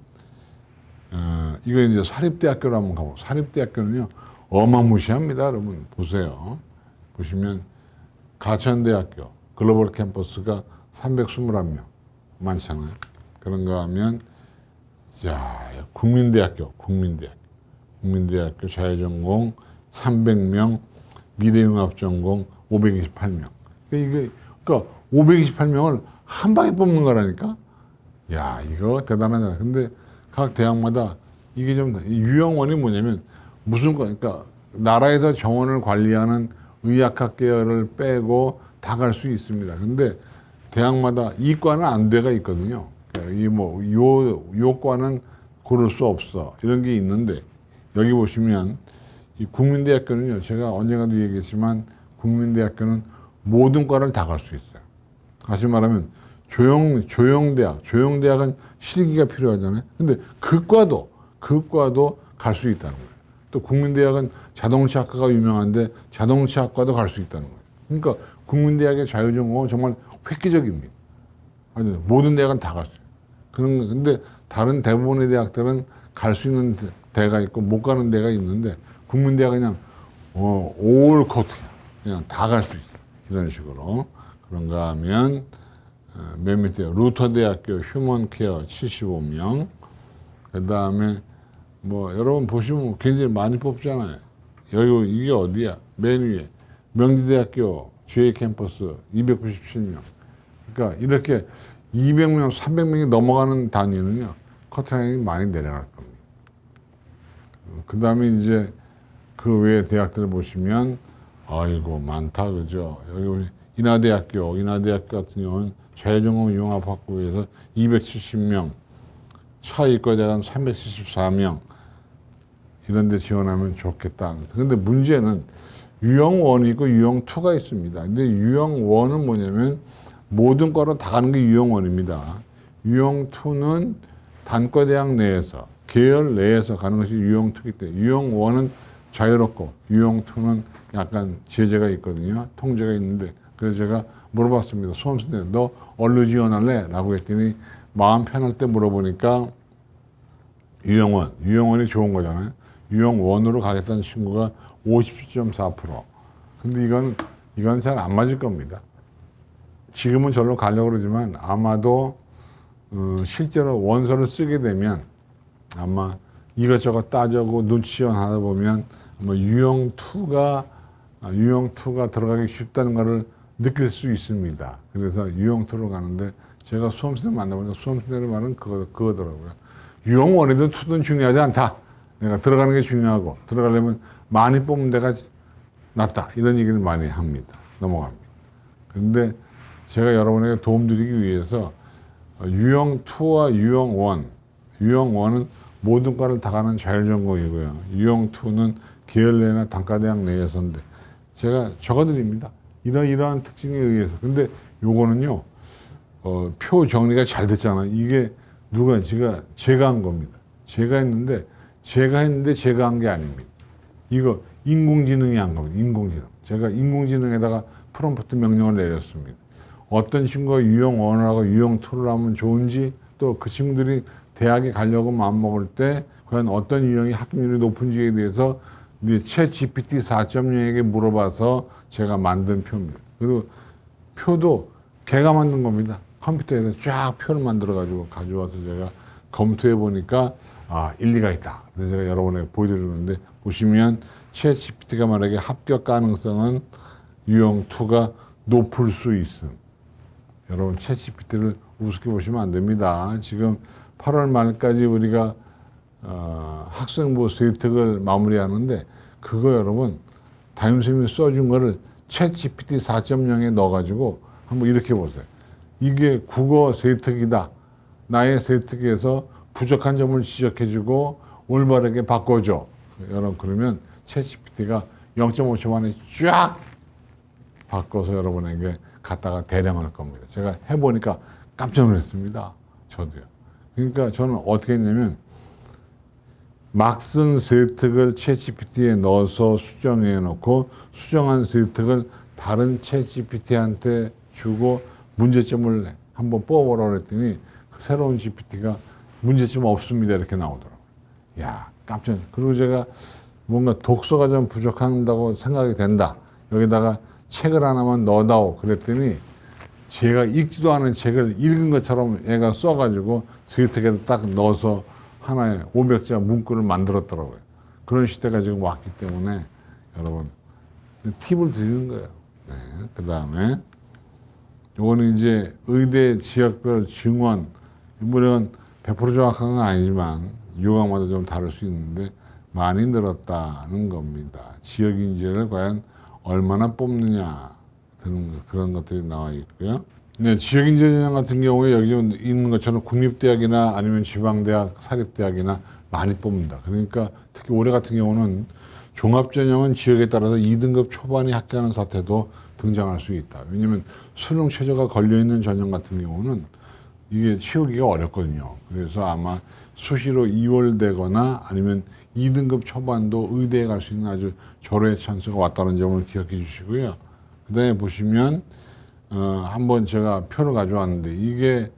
이거 이제 사립대학교로 한번 가보고, 사립대학교는요, 어마무시합니다. 여러분, 보세요. 보시면, 가천대학교, 글로벌 캠퍼스가 321명. 많잖아요. 그런가 하면, 자, 국민대학교 자율전공 300명, 미래융합전공 528명. 그러니까 528명을 한 방에 뽑는 거라니까? 야, 이거 대단하잖아. 근데 각 대학마다 이게 좀, 유형원이 뭐냐면, 그러니까 나라에서 정원을 관리하는 의학학 계열을 빼고 다 갈 수 있습니다. 근데 대학마다 이과는 안 돼가 있거든요. 요 과는 고를 수 없어. 이런 게 있는데, 여기 보시면, 이 국민대학교는요, 제가 언젠가도 얘기했지만, 국민대학교는 모든 과를 다 갈 수 있어요. 다시 말하면, 조형대학은 실기가 필요하잖아요. 근데 그 과도 갈 수 있다는 거예요. 또 국민대학은 자동차학과가 유명한데, 자동차학과도 갈 수 있다는 거예요. 그러니까 국민대학의 자율전공은 정말 획기적입니다. 모든 대학은 다 갈 수 있어요. 근데 다른 대부분의 대학들은 갈 수 있는 대가 있고 못 가는 대가 있는데, 국민대학은 그냥 올 코트 그냥 다 갈 수 있어요. 이런 식으로. 그런가 하면 맨 밑에 루터대학교 휴먼케어 75명. 그 다음에 여러분 보시면 굉장히 많이 뽑잖아요. 이게 어디야? 맨 위에 명지대학교 GA 캠퍼스 297명. 그러니까 이렇게 200명, 300명이 넘어가는 단위는요, 커트라인이 많이 내려갈 겁니다. 그 다음에 이제 그 외에 대학들을 보시면 아이고 많다 그죠. 여기 우리 인하대학교 같은 경우는 자율전공 융합학부에서 270명, 차이과대관 374명 이런 데 지원하면 좋겠다. 근데 문제는 유형1이 있고 유형2가 있습니다. 근데 유형1은 뭐냐면 모든 과로 다 가는 게 유형1입니다. 유형2는 단과대학 내에서, 계열 내에서 가는 것이 유형2이기 때문에 유형1은 자유롭고 유형2는 약간 제재가 있거든요. 통제가 있는데 그래서 제가 물어봤습니다. 수험생들 너 어디로 지원할래? 라고 했더니 마음 편할 때 물어보니까 유형1이 좋은 거잖아요. 유형1으로 가겠다는 친구가 57.4%. 근데 이건 잘 안 맞을 겁니다. 지금은 절로 가려고 그러지만 아마도 실제로 원서를 쓰게 되면 아마 이것저것 따져고 눈치원 하다 보면 아마 유형2가 들어가기 쉽다는 것을 느낄 수 있습니다. 그래서 유형2로 가는데 제가 수험생들 만나보니까 수험생들의 말은 그거더라고요. 유형1이든 2든 중요하지 않다. 내가 들어가는 게 중요하고 들어가려면 많이 뽑는 데가 낫다. 이런 얘기를 많이 합니다. 넘어갑니다. 그런데 제가 여러분에게 도움드리기 위해서 유형2와 유형1은 모든 과를 다 가는 자율전공이고요. 유형2는 계열내나 단과대학 내에서인데 제가 적어드립니다. 이러한 특징에 의해서. 근데 요거는요, 표 정리가 잘 됐잖아요. 이게 제가 한 겁니다. 제가 했는데 제가 한 게 아닙니다. 이거 인공지능이 한 겁니다. 인공지능. 제가 인공지능에다가 프롬프트 명령을 내렸습니다. 어떤 친구가 유형1하고 유형2를 하면 좋은지 또 그 친구들이 대학에 가려고 마음먹을 때 과연 어떤 유형이 합격률이 높은지에 대해서 챗 GPT 4.0에게 물어봐서 제가 만든 표입니다. 그리고 표도 걔가 만든 겁니다. 컴퓨터에서 쫙 표를 만들어가지고 가져와서 제가 검토해 보니까 일리가 있다. 그래서 제가 여러분에게 보여드리는데 보시면 챗 GPT가 말하기에 합격 가능성은 유형2가 높을 수 있음. 여러분 챗 GPT를 우습게 보시면 안 됩니다. 지금 8월 말까지 우리가 학생부 세특을 마무리하는데 그거 여러분 담임선생님이 써준 거를 챗 GPT 4.0에 넣어가지고 한번 이렇게 보세요. 이게 국어 세특이다. 나의 세특에서 부족한 점을 지적해주고 올바르게 바꿔줘. 여러분 그러면 챗 GPT가 0.5초 만에 쫙 바꿔서 여러분에게 갖다가 대령할 겁니다. 제가 해보니까 깜짝 놀랐습니다. 저도요. 그러니까 저는 어떻게 했냐면 막 쓴 세특을 챗 GPT에 넣어서 수정해 놓고 수정한 세특을 다른 챗 GPT한테 주고 문제점을 한번 뽑아보라고 그랬더니 그 새로운 GPT가 문제점 없습니다. 이렇게 나오더라고요. 야, 깜짝. 그리고 제가 뭔가 독서가 좀 부족한다고 생각이 된다. 여기다가 책을 하나만 넣어다오. 그랬더니 제가 읽지도 않은 책을 읽은 것처럼 얘가 써가지고 세특에다 딱 넣어서 하나의 500자 문구를 만들었더라고요. 그런 시대가 지금 왔기 때문에 여러분 팁을 드리는 거예요. 네. 그 다음에 요거는 이제 의대 지역별 증원, 물론 100% 정확한 건 아니지만 유형마다 좀 다를 수 있는데 많이 늘었다는 겁니다. 지역 인재를 과연 얼마나 뽑느냐 그런 것들이 나와 있고요. 네, 지역 인재 전형 같은 경우에 여기 있는 것처럼 국립대학이나 아니면 지방대학, 사립대학이나 많이 뽑는다. 그러니까 특히 올해 같은 경우는 종합전형은 지역에 따라서 2등급 초반에 합격하는 사태도 등장할 수 있다. 왜냐하면 수능 최저가 걸려있는 전형 같은 경우는 이게 채우기가 어렵거든요. 그래서 아마 수시로 2월 되거나 아니면 2등급 초반도 의대에 갈 수 있는 아주 절호의 찬스가 왔다는 점을 기억해 주시고요. 그 다음에 보시면 한번 제가 표를 가져왔는데 이게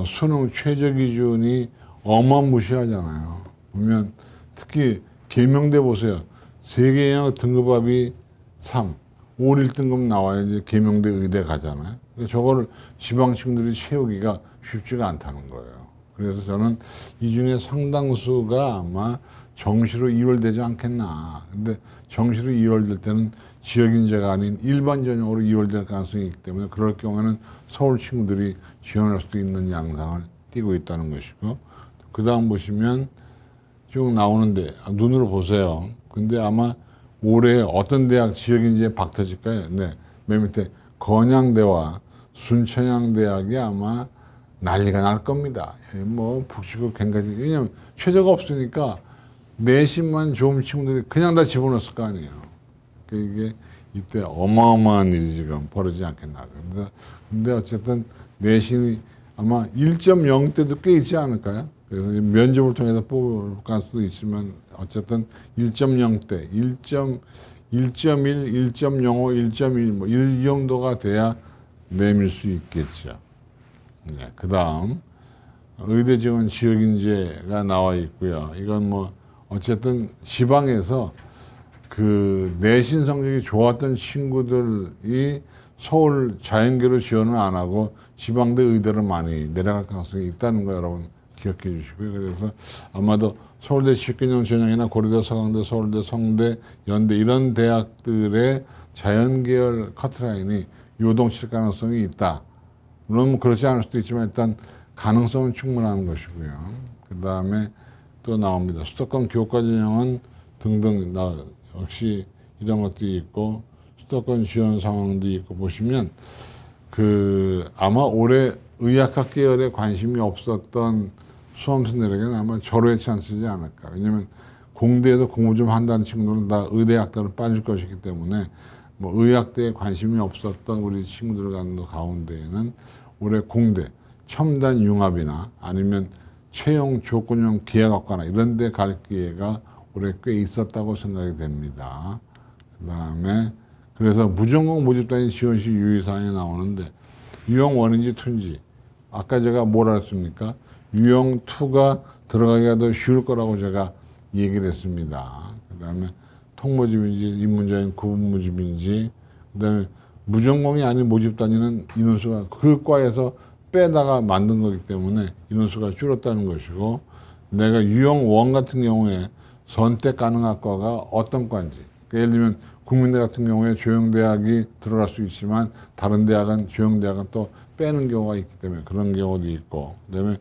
수능 최저 기준이 어마무시하잖아요. 보면 특히 계명대 보세요. 세계영역 등급합이 3, 5, 1등급 나와야 이제 계명대 의대 가잖아요. 저거를 지방 친구들이 채우기가 쉽지가 않다는 거예요. 그래서 저는 이 중에 상당수가 아마 정시로 이월되지 않겠나. 근데 정시로 이월될 때는 지역 인재가 아닌 일반 전형으로 이월될 가능성이 있기 때문에 그럴 경우에는 서울 친구들이 지원할 수도 있는 양상을 띠고 있다는 것이고, 그 다음 보시면 쭉 나오는데 눈으로 보세요. 근데 아마 올해 어떤 대학 지역인지에 박 터질까요? 네. 맨 밑에 건양대와 순천향대학이 아마 난리가 날 겁니다. 뭐 북치고 갱가지. 왜냐면 최저가 없으니까 내신만 좋은 친구들이 그냥 다 집어넣었을 거 아니에요. 이게 이때 어마어마한 일이 지금 벌어지지 않겠나. 근데 어쨌든 내신이 아마 1.0대도 꽤 있지 않을까요? 그래서 면접을 통해서 뽑을 가능성도 있지만 어쨌든 1.0대, 1.1, 1.05, 1.1, 뭐 이 정도가 돼야 내밀 수 있겠죠. 네, 그 다음 의대 지원 지역 인재가 나와 있고요. 이건 뭐 어쨌든 지방에서 그 내신 성적이 좋았던 친구들이 서울 자연계로 지원을 안 하고 지방대 의대로 많이 내려갈 가능성이 있다는 거 여러분 기억해 주시고요. 그래서 아마도 서울대 식균형 전형이나 고려대, 서강대, 서울대, 성대, 연대 이런 대학들의 자연계열 커트라인이 요동칠 가능성이 있다. 물론 그렇지 않을 수도 있지만 일단 가능성은 충분한 것이고요. 그 다음에 또 나옵니다. 수도권 교과 전형은 등등 역시 이런 것도 있고 수도권 지원 상황도 있고 보시면 그 아마 올해 의학학 계열에 관심이 없었던 수험생들에게는 아마 절호의 찬스지 않을까. 왜냐하면 공대에서 공부 좀 한다는 친구들은 다 의대학과로 빠질 것이기 때문에 뭐 의학대에 관심이 없었던 우리 친구들 가운데에는 올해 공대, 첨단 융합이나 아니면 채용 조건형 기획학과나 이런 데 갈 기회가 올해 꽤 있었다고 생각이 됩니다. 그 다음에 그래서 무전공 모집단위 지원시 유의사항이 나오는데 유형 1인지 2인지 아까 제가 뭐라 했습니까? 유형 2가 들어가기가 더 쉬울 거라고 제가 얘기를 했습니다. 그 다음에 통모집인지 입문자인 구분모집인지 그 다음에 무전공이 아닌 모집단위는 인원수가 그 과에서 빼다가 만든 거기 때문에 인원수가 줄었다는 것이고 내가 유형 1 같은 경우에 선택 가능한 과가 어떤 과인지 그러니까 예를 들면 국민대 같은 경우에 조형대학이 들어갈 수 있지만 다른 대학은 조형대학은 또 빼는 경우가 있기 때문에 그런 경우도 있고 그다음에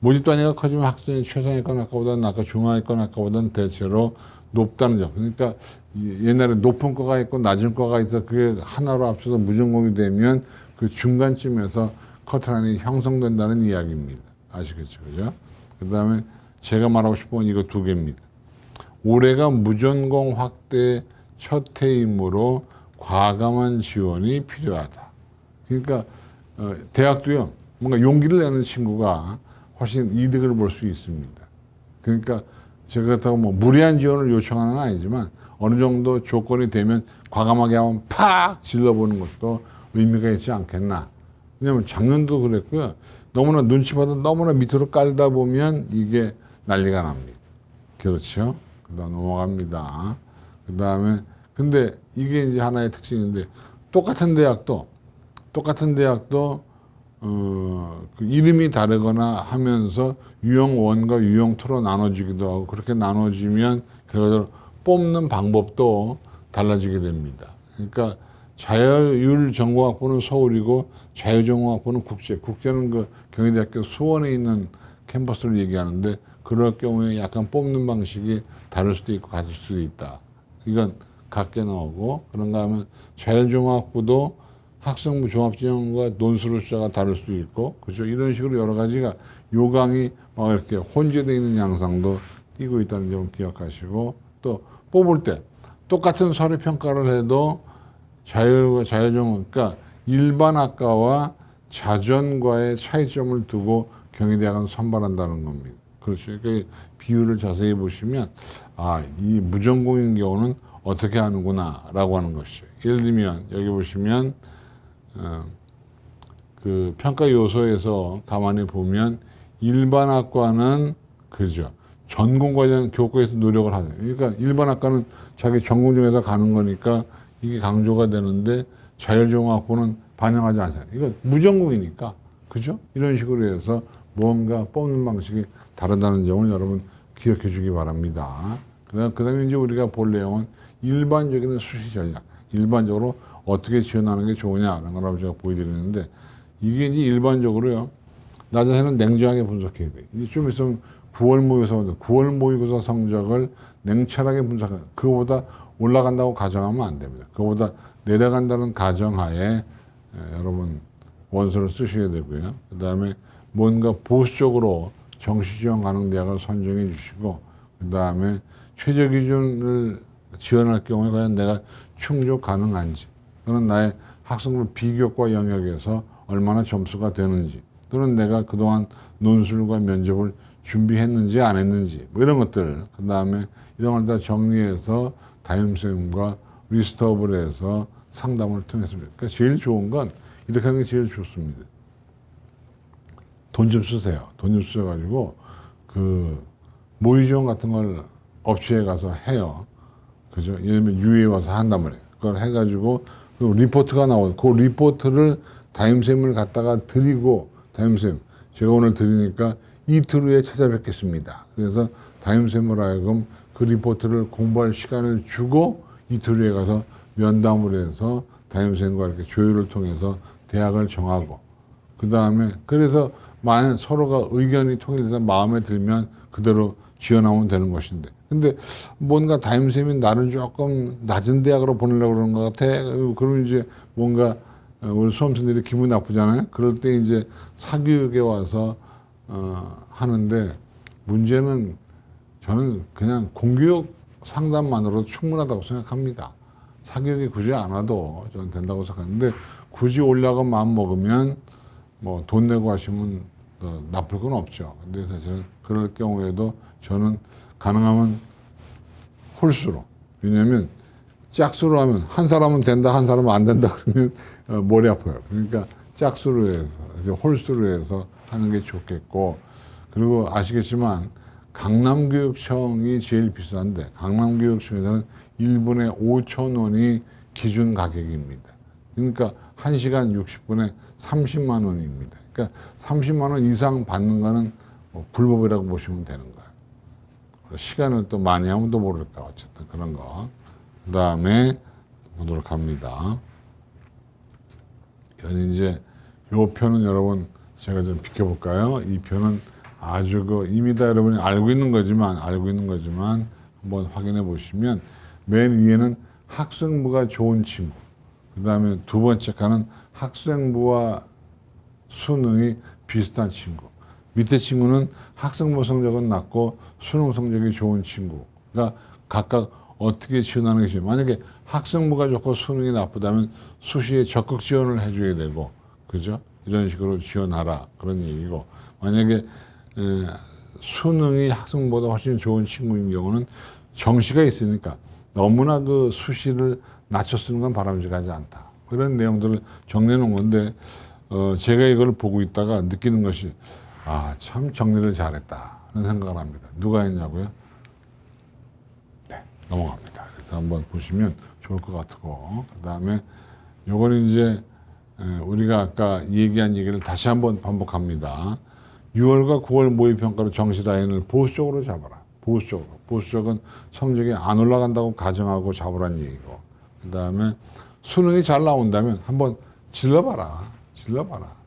모집 단위가 커지면 학생이 최상위권 학과보다는 아까 중하위권 학과보다는 대체로 높다는 점. 그러니까 옛날에 높은 과가 있고 낮은 과가 있어 그게 하나로 합쳐서 무전공이 되면 그 중간쯤에서 커트라인이 형성된다는 이야기입니다. 아시겠죠? 그죠? 그 다음에 제가 말하고 싶은 건 이거 두 개입니다. 올해가 무전공 확대 첫 해이므로 과감한 지원이 필요하다. 그러니까 대학도요. 뭔가 용기를 내는 친구가 훨씬 이득을 볼 수 있습니다. 그러니까 제가 그렇다고 뭐 무리한 지원을 요청하는 건 아니지만 어느 정도 조건이 되면 과감하게 한번 팍 질러보는 것도 의미가 있지 않겠나. 왜냐하면 작년도 그랬고요. 너무나 눈치 봐도 너무나 밑으로 깔다 보면 이게 난리가 납니다. 그렇죠? 그 다음 넘어갑니다. 그 다음에 근데 이게 이제 하나의 특징인데 똑같은 대학도 그 이름이 다르거나 하면서 유형 1과 유형 2로 나눠지기도 하고 그렇게 나눠지면 그것을 뽑는 방법도 달라지게 됩니다. 그러니까 자율전공학부는 서울이고 자율전공학부는 국제는 그 경희대학교 수원에 있는 캠퍼스를 얘기하는데 그럴 경우에 약간 뽑는 방식이 다를 수도 있고 같을 수도 있다. 이건 같게 나오고 그런가 하면 자율전공학부도 학생부 종합지원과 논술 숫자가 다를 수 있고 그렇죠. 이런 식으로 여러 가지가 요강이 막 이렇게 혼재되어 있는 양상도 띄고 있다는 점을 기억하시고 또 뽑을 때 똑같은 서류 평가를 해도 자율전공 그러니까 일반 학과와 자전과의 차이점을 두고 경희대학은 선발한다는 겁니다. 그렇죠. 그러니까 비율을 자세히 보시면 이 무전공인 경우는 어떻게 하는구나라고 하는 것이죠. 예를 들면 여기 보시면 그 평가 요소에서 가만히 보면 일반 학과는 그죠. 전공 관련 교과에서 노력을 하죠. 그러니까 일반 학과는 자기 전공 중에서 가는 거니까 이게 강조가 되는데 자율전공학부는 반영하지 않잖아요. 이건 무전공이니까 그죠? 이런 식으로 해서 뭔가 뽑는 방식이 다르다는 점을 여러분 기억해 주기 바랍니다. 그다음에 이제 우리가 볼 내용은 일반적인 수시 전략, 일반적으로 어떻게 지원하는 게 좋으냐라는 걸 제가 보여드리는데 이게 이제 일반적으로요. 나 자신은 냉정하게 분석해야 돼. 이제 좀 있으면 9월 모의고사, 9월 모의고사 성적을 냉철하게 분석해. 그거보다 올라간다고 가정하면 안 됩니다. 그거보다 내려간다는 가정하에 여러분 원서를 쓰셔야 되고요. 그 다음에 뭔가 보수적으로 정시 지원 가능 대학을 선정해 주시고, 그 다음에 최저 기준을 지원할 경우에 과연 내가 충족 가능한지, 또는 나의 학생부 비교과 영역에서 얼마나 점수가 되는지, 또는 내가 그동안 논술과 면접을 준비했는지 안 했는지, 뭐 이런 것들, 그 다음에 이런 걸 다 정리해서 담임선생님과 리스트업을 해서 상담을 통했습니다. 그러니까 제일 좋은 건 이렇게 하는 게 제일 좋습니다. 돈 좀 쓰세요. 돈 좀 쓰셔가지고 그 모의 지원 같은 걸 업체에 가서 해요. 그죠? 예를 들면 유에 와서 한단 말이에요. 그걸 해가지고 그 리포트가 나오고 그 리포트를 담임선생님을 갖다가 드리고, 담임선생님 제가 오늘 드리니까 이틀 후에 찾아뵙겠습니다. 그래서 담임선생님으로 하여금 그 리포트를 공부할 시간을 주고 이틀 후에 가서 면담을 해서 담임선생님과 이렇게 조율을 통해서 대학을 정하고, 그 다음에 그래서 만약 서로가 의견이 통일돼서 마음에 들면 그대로 지원하면 되는 것인데, 근데 뭔가 담임선생님이 나를 조금 낮은 대학으로 보내려고 그러는 것 같아. 그러면 이제 뭔가 우리 수험생들이 기분이 나쁘잖아요. 그럴 때 이제 사교육에 와서 하는데, 문제는 저는 그냥 공교육 상담만으로도 충분하다고 생각합니다. 사교육이 굳이 안 와도 저는 된다고 생각하는데, 굳이 올라가 마음 먹으면 뭐 돈 내고 하시면 나쁠 건 없죠. 근데 사실은 그럴 경우에도 저는 가능하면 홀수로, 왜냐하면 짝수로 하면 한 사람은 된다, 한 사람은 안 된다 그러면 머리 아파요. 그러니까 짝수로 해서, 홀수로 해서 하는 게 좋겠고, 그리고 아시겠지만 강남교육청이 제일 비싼데, 강남교육청에서는 1분에 5천 원이 기준 가격입니다. 그러니까 1시간 60분에 30만 원입니다. 그러니까 30만 원 이상 받는 거는 뭐 불법이라고 보시면 되는 거예요. 시간을 또 많이 하면 또 모를까, 어쨌든 그런 거. 그 다음에 보도록 합니다. 이제 요 표는 여러분 제가 좀 비켜볼까요? 이 표는 아주 이미 다 여러분이 알고 있는 거지만 한번 확인해 보시면, 맨 위에는 학생부가 좋은 친구, 그 다음에 두 번째 칸은 학생부와 수능이 비슷한 친구, 밑에 친구는 학생부 성적은 낮고 수능 성적이 좋은 친구가 각각 어떻게 지원하는 것이, 만약에 학생부가 좋고 수능이 나쁘다면 수시에 적극 지원을 해줘야 되고, 그죠? 이런 식으로 지원하라, 그런 얘기고, 만약에 수능이 학생보다 훨씬 좋은 친구인 경우는 정시가 있으니까 너무나 그 수시를 낮춰 쓰는 건 바람직하지 않다, 그런 내용들을 정리해 놓은 건데, 제가 이걸 보고 있다가 느끼는 것이, 참 정리를 잘했다 하는 생각을 합니다. 누가 했냐고요? 네, 넘어갑니다. 그래서 한번 보시면 좋을 것 같고, 그 다음에 요거는 이제 우리가 아까 얘기한 얘기를 다시 한번 반복합니다. 6월과 9월 모의평가로 정시 라인을 보수적으로 잡아라. 보수적으로. 보수적은 성적이 안 올라간다고 가정하고 잡으란 얘기고, 그 다음에 수능이 잘 나온다면 한번 질러봐라.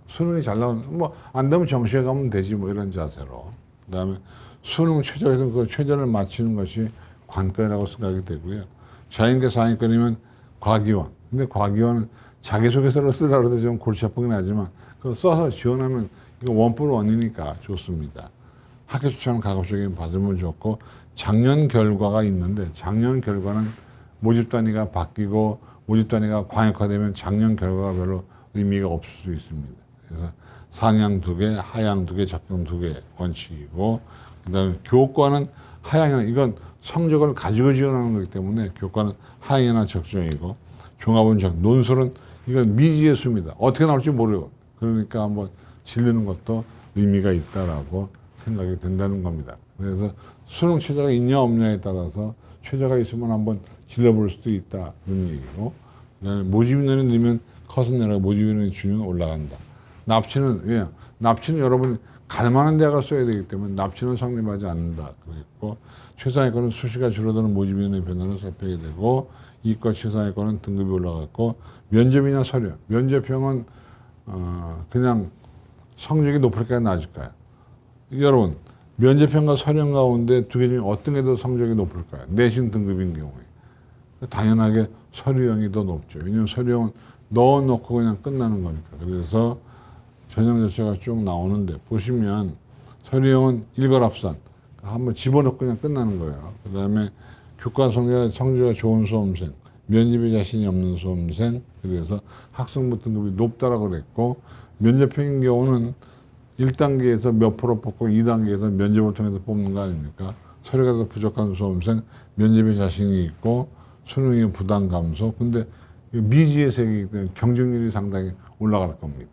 수능이 잘 나오면 뭐 안 되면 정시에 가면 되지, 뭐 이런 자세로. 그 다음에 수능 최저에서 그 최저를 맞추는 것이 관건이라고 생각이 되고요. 자연계 상위권이면 과기원. 근데 과기원은 자기소개서를 쓰라고 해도 좀 골치 아프긴 하지만 그거 써서 지원하면 이거 원뿔 원이니까 좋습니다. 학교 추천 가급적이면 받으면 좋고, 작년 결과가 있는데, 작년 결과는 모집 단위가 바뀌고 모집 단위가 광역화되면 작년 결과가 별로 의미가 없을 수 있습니다. 그래서 상향 2개, 하향 2개, 적정 2개 원칙이고, 그 다음에 교과는 하향이나, 이건 성적을 가지고 지원하는 거기 때문에 교과는 하향이나 적정이고, 종합은 논술은 이건 미지의 수입니다. 어떻게 나올지 모르고, 그러니까 한번 질르는 것도 의미가 있다라고 생각이 된다는 겁니다. 그래서 수능 최저가 있냐 없냐에 따라서 최저가 있으면 한번 질러볼 수도 있다, 그런 얘기고, 그다음에 모집 인원이 늘면 컷은 내려가 모집 인원이 줄면 올라간다. 납치는, 왜? 납치는 여러분이 갈만한 대학을 써야 되기 때문에 납치는 성립하지 않는다, 그랬고, 최상위권은 수시가 줄어드는 모집 인원의 변화를 살피게 되고, 이과 최상위권은 등급이 올라갔고, 면접이나 서류, 면접형은 그냥 성적이 높을까요, 낮을까요? 여러분, 면접형과 서류형 가운데 두 개 중에 어떤 게 더 성적이 높을까요? 내신 등급인 경우에. 당연하게 서류형이 더 높죠. 왜냐하면 서류형은 넣어놓고 그냥 끝나는 거니까. 그래서 전형 자체가 쭉 나오는데 보시면 서류형은 일거랍산 한번 집어넣고 그냥 끝나는 거예요. 그 다음에 교과 성적이 좋은 수험생, 면접에 자신이 없는 수험생, 그래서 학생부 등급이 높다라고 그랬고, 면접형인 경우는 1단계에서 몇 프로 뽑고 2단계에서 면접을 통해서 뽑는 거 아닙니까? 서류가 더 부족한 수험생, 면접에 자신이 있고 수능의 부담 감소. 근데 미지의 세계이기 때문에 경쟁률이 상당히 올라갈 겁니다.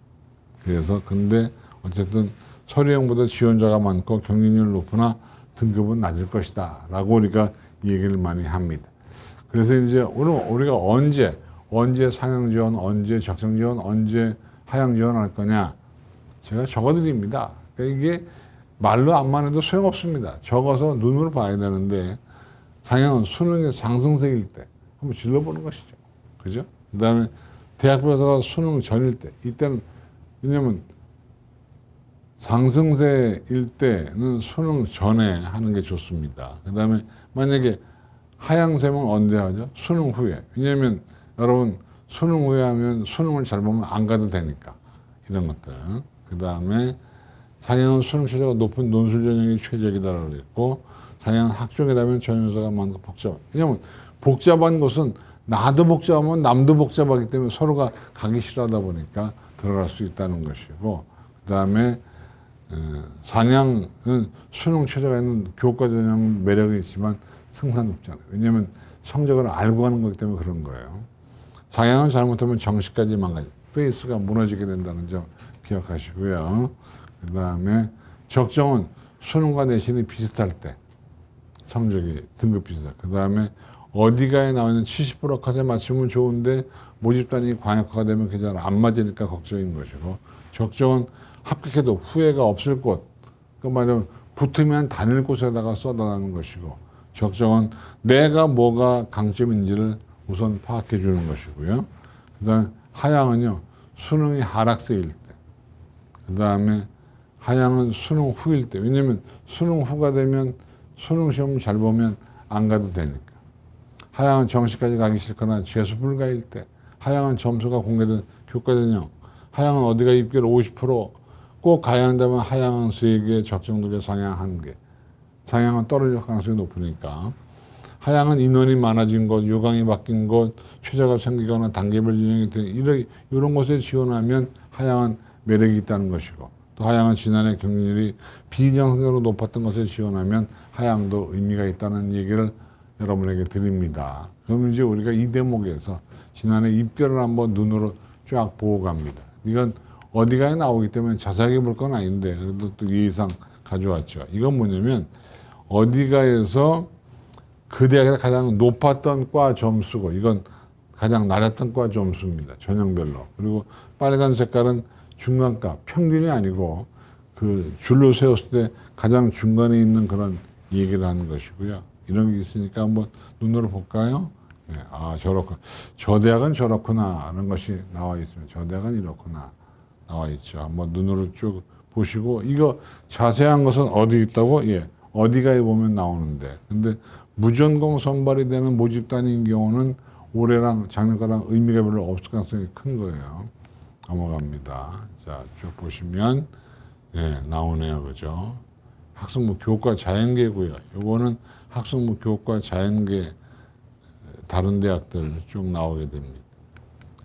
그래서 근데 어쨌든 서류형보다 지원자가 많고 경쟁률이 높으나 등급은 낮을 것이다 라고 우리가 얘기를 많이 합니다. 그래서 이제 우리가 언제 상향 지원, 언제 적정 지원, 언제 하향 지원할 거냐, 제가 적어드립니다. 그러니까 이게 말로 안만 해도 소용없습니다. 적어서 눈으로 봐야 되는데, 상향은 수능의 상승세일 때 한번 질러보는 것이죠. 그죠? 그 다음에 대학교에서 수능 전일 때, 이때는, 왜냐면 상승세일 때는 수능 전에 하는 게 좋습니다. 그 다음에 만약에 하향세면 언제 하죠? 수능 후에. 왜냐면 여러분, 수능 후에 하면 수능을 잘 보면 안 가도 되니까. 이런 것들. 그 다음에 상향은 수능 최저가 높은 논술 전형이 최적이다라고 그랬고, 상향은 학종이라면 전형서가 많고 복잡. 왜냐면 복잡한 것은 나도 복잡하면 남도 복잡하기 때문에 서로가 가기 싫어하다 보니까 들어갈 수 있다는 것이고, 그 다음에 상향은 수능 최저가 있는 교과 전형 매력이 있지만 승산 높잖아요. 왜냐하면 성적을 알고 가는 거기 때문에 그런 거예요. 상향은 잘못하면 정시까지 망가져, 페이스가 무너지게 된다는 점 기억하시고요. 그 다음에 적정은 수능과 내신이 비슷할 때 성적이 등급 비슷할. 그 다음에 어디가에 나와 있는 70% 컷에 맞추면 좋은데 모집단이 광역화가 되면 그게 잘 안 맞으니까 걱정인 것이고, 적정은 합격해도 후회가 없을 곳, 그 말하면 붙으면 다닐 곳에다가 쏟아나는 것이고, 적정은 내가 뭐가 강점인지를 우선 파악해 주는 것이고요. 그 다음에 하향은요, 수능이 하락세일 때. 그 다음에 하향은 수능 후일 때. 왜냐면 수능 후가 되면 수능 시험 잘 보면 안 가도 되니까. 하향은 정시까지 가기 싫거나 재수 불가일 때. 하향은 점수가 공개된 교과 전형. 하향은 어디가 입결 50%꼭 가야 한다면 하향은 3개, 적정 2개, 상향 1개. 상향은 떨어질 가능성이 높으니까. 하향은 인원이 많아진 곳, 요강이 바뀐 곳, 최저가 생기거나 단계별 진행이 된 이런 곳에 지원하면 하향은 매력이 있다는 것이고, 또 하향은 지난해 경쟁률이 비정상적으로 높았던 것에 지원하면 하향도 의미가 있다는 얘기를 여러분에게 드립니다. 그럼 이제 우리가 이 대목에서 지난해 입결을 한번 눈으로 쫙 보고 갑니다. 이건 어디가에 나오기 때문에 자세하게 볼 건 아닌데 그래도 또 예의상 가져왔죠. 이건 뭐냐면 어디가에서 그 대학에서 가장 높았던 과 점수고, 이건 가장 낮았던 과 점수입니다. 전형별로. 그리고 빨간 색깔은 중간값, 평균이 아니고 그 줄로 세웠을 때 가장 중간에 있는 그런 얘기를 하는 것이고요. 이런 게 있으니까 한번 눈으로 볼까요? 네, 아, 저렇구나. 저 대학은 저렇구나 하는 것이 나와 있습니다. 저 대학은 이렇구나 나와 있죠. 한번 눈으로 쭉 보시고, 이거 자세한 것은 어디 있다고? 예, 어디가에 보면 나오는데, 근데 무전공 선발이 되는 모집단인 경우는 올해랑 작년과랑 의미가 별로 없을 가능성이 큰 거예요. 넘어갑니다. 자, 쭉 보시면 예, 나오네요. 그죠? 학생부 교과 자연계고요. 요거는 학생부 교과 자연계 다른 대학들 쭉 나오게 됩니다.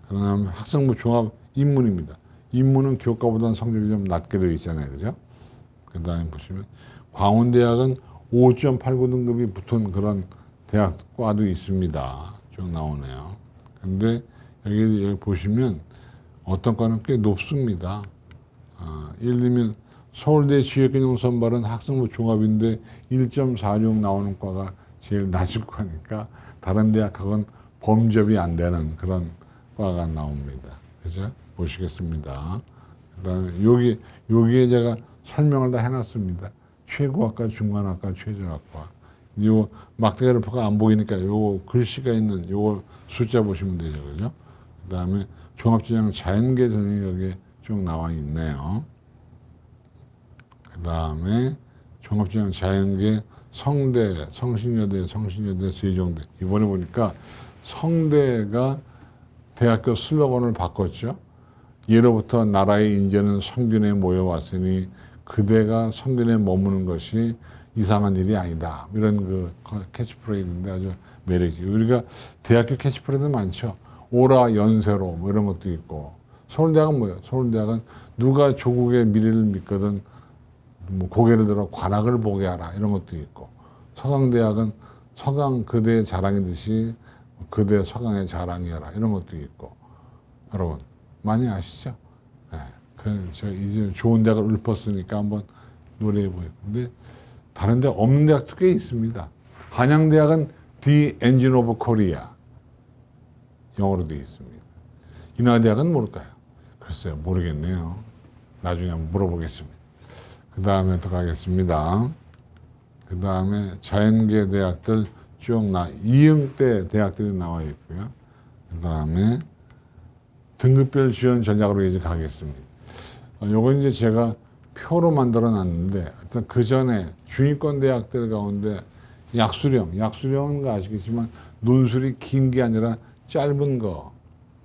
그러면 학생부 종합 인문입니다. 인문은 교과보다는 성적이 좀 낮게 되어 있잖아요. 그죠? 그 다음에 보시면 광운대학은 5.89 등급이 붙은 그런 대학과도 있습니다. 쭉 나오네요. 근데 여기 보시면 어떤 과는 꽤 높습니다. 예를 들면 서울대 지역균형 선발은 학생부 종합인데 1.46 나오는 과가 제일 낮을 거니까 다른 대학하고는 범접이 안 되는 그런 과가 나옵니다. 그죠? 보시겠습니다. 그 다음에 여기에 제가 설명을 다 해놨습니다. 최고학과, 중간학과, 최저학과. 요 막대 그래프가 안 보이니까 요 글씨가 있는 요 숫자 보시면 되죠. 그죠? 그 다음에 종합전형 자연계 전형이 여기에 쭉 나와 있네요. 그 다음에 종합전형 자연계 성대, 성신여대, 세종대. 이번에 보니까 성대가 대학교 슬로건을 바꿨죠. 예로부터 나라의 인재는 성균에 모여왔으니 그대가 성균에 머무는 것이 이상한 일이 아니다. 이런 그 캐치프레이즈인데 아주 매력이죠. 우리가 대학교 캐치프레이즈 많죠. 오라 연세로 뭐 이런 것도 있고. 서울대학은 뭐예요? 서울대학은 누가 조국의 미래를 믿거든 뭐 고개를 들어 관악을 보게 하라 이런 것도 있고. 서강대학은 서강 그대의 자랑이듯이 그대 서강의 자랑이어라 이런 것도 있고. 여러분 많이 아시죠? 네. 저 이제 좋은 대학을 읊었으니까 한번 노래해 보여요. 근데 다른 데 없는 대학도 꽤 있습니다. 한양대학은 The Engine of Korea 영어로 되어 있습니다. 인하대학은 뭘까요? 글쎄요, 모르겠네요. 나중에 한번 물어보겠습니다. 그 다음에 더 가겠습니다. 그 다음에 자연계 대학들 쭉 이응대 대학들이 나와 있고요. 그 다음에 등급별 지원 전략으로 이제 가겠습니다. 요건 이제 제가 표로 만들어 놨는데, 어떤 그 전에 중위권 대학들 가운데 약수령은 아시겠지만 논술이 긴 게 아니라 짧은 거.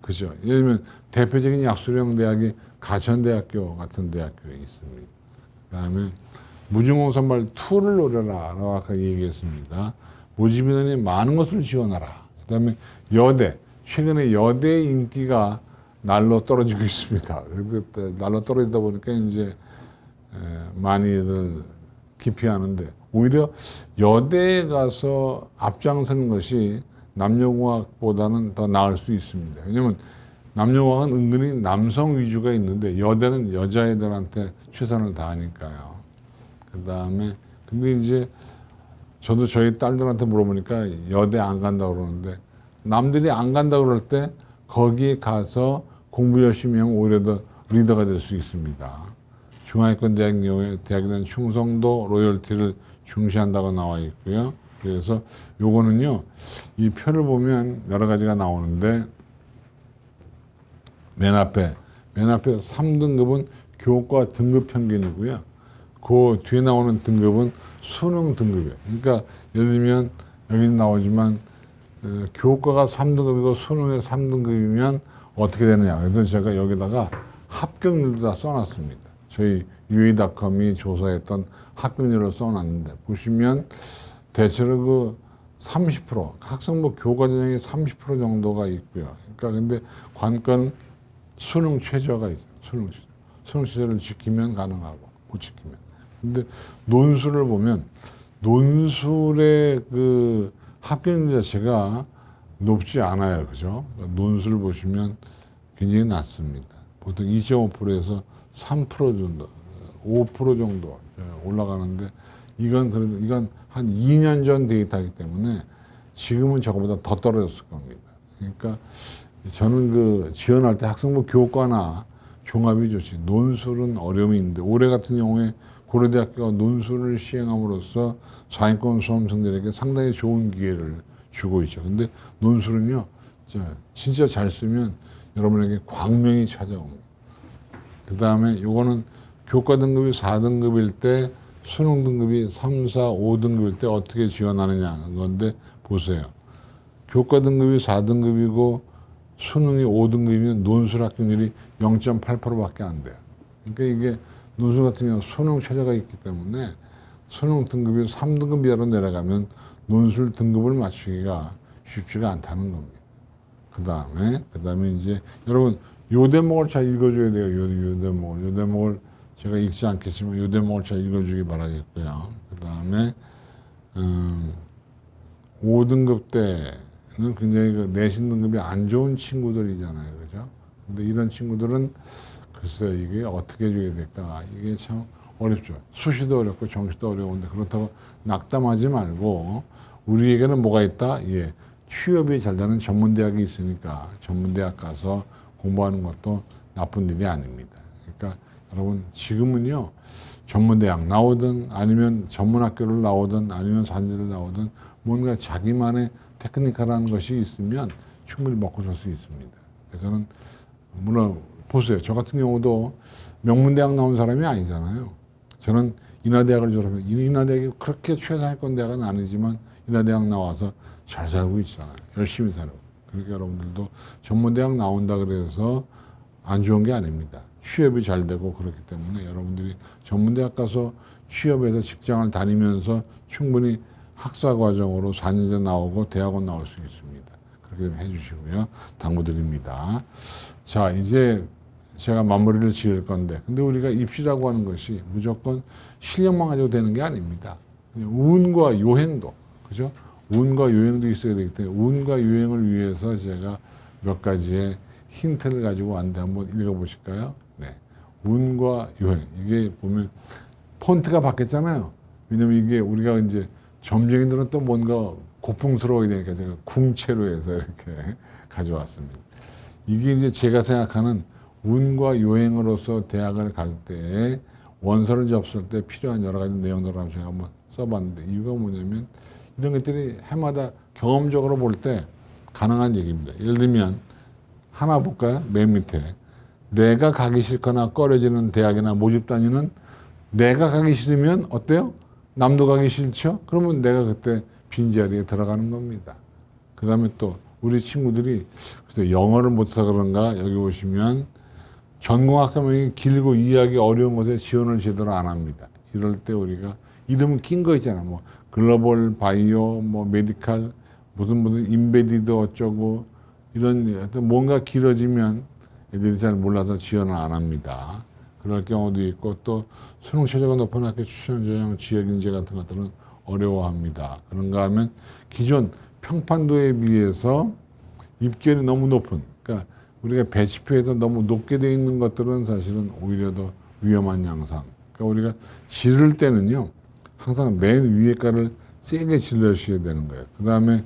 그죠? 예를 들면 대표적인 약수령 대학이 가천대학교 같은 대학교에 있습니다. 그 다음에 무중공 선발 2를 노려라 라고 아까 얘기했습니다. 모집 인원이 많은 것을 지원하라. 그 다음에 여대, 최근에 여대의 인기가 날로 떨어지고 있습니다. 날로 떨어지다 보니까 이제 많이들 기피하는데 오히려 여대에 가서 앞장서는 것이 남녀공학보다는 더 나을 수 있습니다. 왜냐하면 남녀공학은 은근히 남성 위주가 있는데 여대는 여자애들한테 최선을 다하니까요. 그 다음에 근데 이제 저도 저희 딸들한테 물어보니까 여대 안 간다고 그러는데 남들이 안 간다고 그럴 때 거기에 가서 공부 열심히 하면 오히려 더 리더가 될 수 있습니다. 중하위권 대학 경우에 대학에 대한 충성도, 로열티를 중시한다고 나와 있고요. 그래서 요거는요, 이 표를 보면 여러 가지가 나오는데, 맨 앞에 3등급은 교과 등급 평균이고요. 그 뒤에 나오는 등급은 수능 등급이에요. 그러니까 예를 들면 여기 나오지만 교과가 3등급이고 수능이 3등급이면 어떻게 되느냐. 그래서 제가 여기다가 합격률도 다 써놨습니다. 저희 UA닷컴이 조사했던 합격률을 써놨는데 보시면 대체로 그 30% 학생부 교과 전형이 30% 정도가 있고요. 그러니까 근데 관건 수능 최저가 있어요. 수능 최저를 지키면 가능하고 못 지키면. 근데 논술을 보면 논술의 그 합격률 자체가 높지 않아요. 그죠? 논술을 보시면 굉장히 낮습니다. 보통 2.5%에서 3% 정도, 5% 정도 올라가는데 이건 한 2년 전 데이터이기 때문에 지금은 저거보다 더 떨어졌을 겁니다. 그러니까 저는 그 지원할 때 학생부 교과나 종합이 좋지 논술은 어려움이 있는데 올해 같은 경우에 고려대학교가 논술을 시행함으로써 상위권 수험생들에게 상당히 좋은 기회를 주고 있죠. 근데 논술은요, 진짜 잘 쓰면 여러분에게 광명이 찾아옵니다. 그 다음에 요거는 교과 등급이 4등급일 때 수능 등급이 3, 4, 5등급일 때 어떻게 지원하느냐 건데 보세요. 교과 등급이 4등급이고 수능이 5등급이면 논술 합격률이 0.8%밖에 안 돼요. 그러니까 이게 논술 같은 경우 수능 최저가 있기 때문에 수능 등급이 3등급 이하로 내려가면 논술 등급을 맞추기가 쉽지가 않다는 겁니다. 그 다음에 이제 여러분 요 대목을 잘 읽어줘야 돼요. 요 대목을 제가 읽지 않겠지만 요 대목을 잘 읽어주기 바라겠고요. 그 다음에 5등급 때는 굉장히 그 내신 등급이 안 좋은 친구들이잖아요. 그죠? 근데 이런 친구들은 글쎄 이게 어떻게 해줘야 될까? 이게 참 어렵죠. 수시도 어렵고 정시도 어려운데 그렇다고 낙담하지 말고 우리에게는 뭐가 있다? 예, 취업이 잘 되는 전문대학이 있으니까 전문대학 가서 공부하는 것도 나쁜 일이 아닙니다. 그러니까 여러분 지금은요 전문대학 나오든 아니면 전문학교를 나오든 아니면 산지를 나오든 뭔가 자기만의 테크니컬한 것이 있으면 충분히 먹고 살 수 있습니다. 그래서 저는 물론 보세요. 저 같은 경우도 명문대학 나온 사람이 아니잖아요. 저는 인하대학을 졸업해서 인하대학이 그렇게 최상위권 대학은 아니지만 인하대학 나와서 잘 살고 있잖아요. 열심히 살고. 그러니까 여러분들도 전문대학 나온다 그래서 안 좋은 게 아닙니다. 취업이 잘 되고 그렇기 때문에 여러분들이 전문대학 가서 취업해서 직장을 다니면서 충분히 학사 과정으로 4년제 나오고 대학원 나올 수 있습니다. 그렇게 좀 해주시고요. 당부드립니다. 자, 이제 제가 마무리를 지을 건데, 근데 우리가 입시라고 하는 것이 무조건 실력만 가지고 되는 게 아닙니다. 운과 요행도, 그죠? 운과 요행도 있어야 되기 때문에 운과 요행을 위해서 제가 몇 가지의 힌트를 가지고 왔는데 한번 읽어보실까요? 네. 운과 요행. 이게 보면 폰트가 바뀌었잖아요. 왜냐면 이게 우리가 이제 점쟁이들은 또 뭔가 고풍스러워야 되니까 제가 궁체로 해서 이렇게 가져왔습니다. 이게 이제 제가 생각하는 운과 요행으로서 대학을 갈 때 원서를 접수할 때 필요한 여러 가지 내용들을 제가 한번 써봤는데 이유가 뭐냐면 이런 것들이 해마다 경험적으로 볼 때 가능한 얘기입니다. 예를 들면 하나 볼까요? 맨 밑에 내가 가기 싫거나 꺼려지는 대학이나 모집단위는 내가 가기 싫으면 어때요? 남도 가기 싫죠? 그러면 내가 그때 빈자리에 들어가는 겁니다. 그 다음에 또 우리 친구들이 그래서 영어를 못해서 그런가 여기 보시면 전공학과명이 길고 이해하기 어려운 곳에 지원을 제대로 안 합니다. 이럴 때 우리가 이름 낀 거 있잖아. 뭐 글로벌 바이오, 뭐 메디칼, 무슨 인베디드 어쩌고 이런 하여튼 뭔가 길어지면 애들이 잘 몰라서 지원을 안 합니다. 그럴 경우도 있고 또 수능 최저가 높은 학교 추천 전형 지역 인재 같은 것들은 어려워합니다. 그런가 하면 기존 평판도에 비해서 입결이 너무 높은, 그러니까 우리가 배치표에서 너무 높게 되어 있는 것들은 사실은 오히려 더 위험한 양상. 그러니까 우리가 지를 때는요, 항상 맨 위에 가를 세게 질러주셔야 되는 거예요. 그 다음에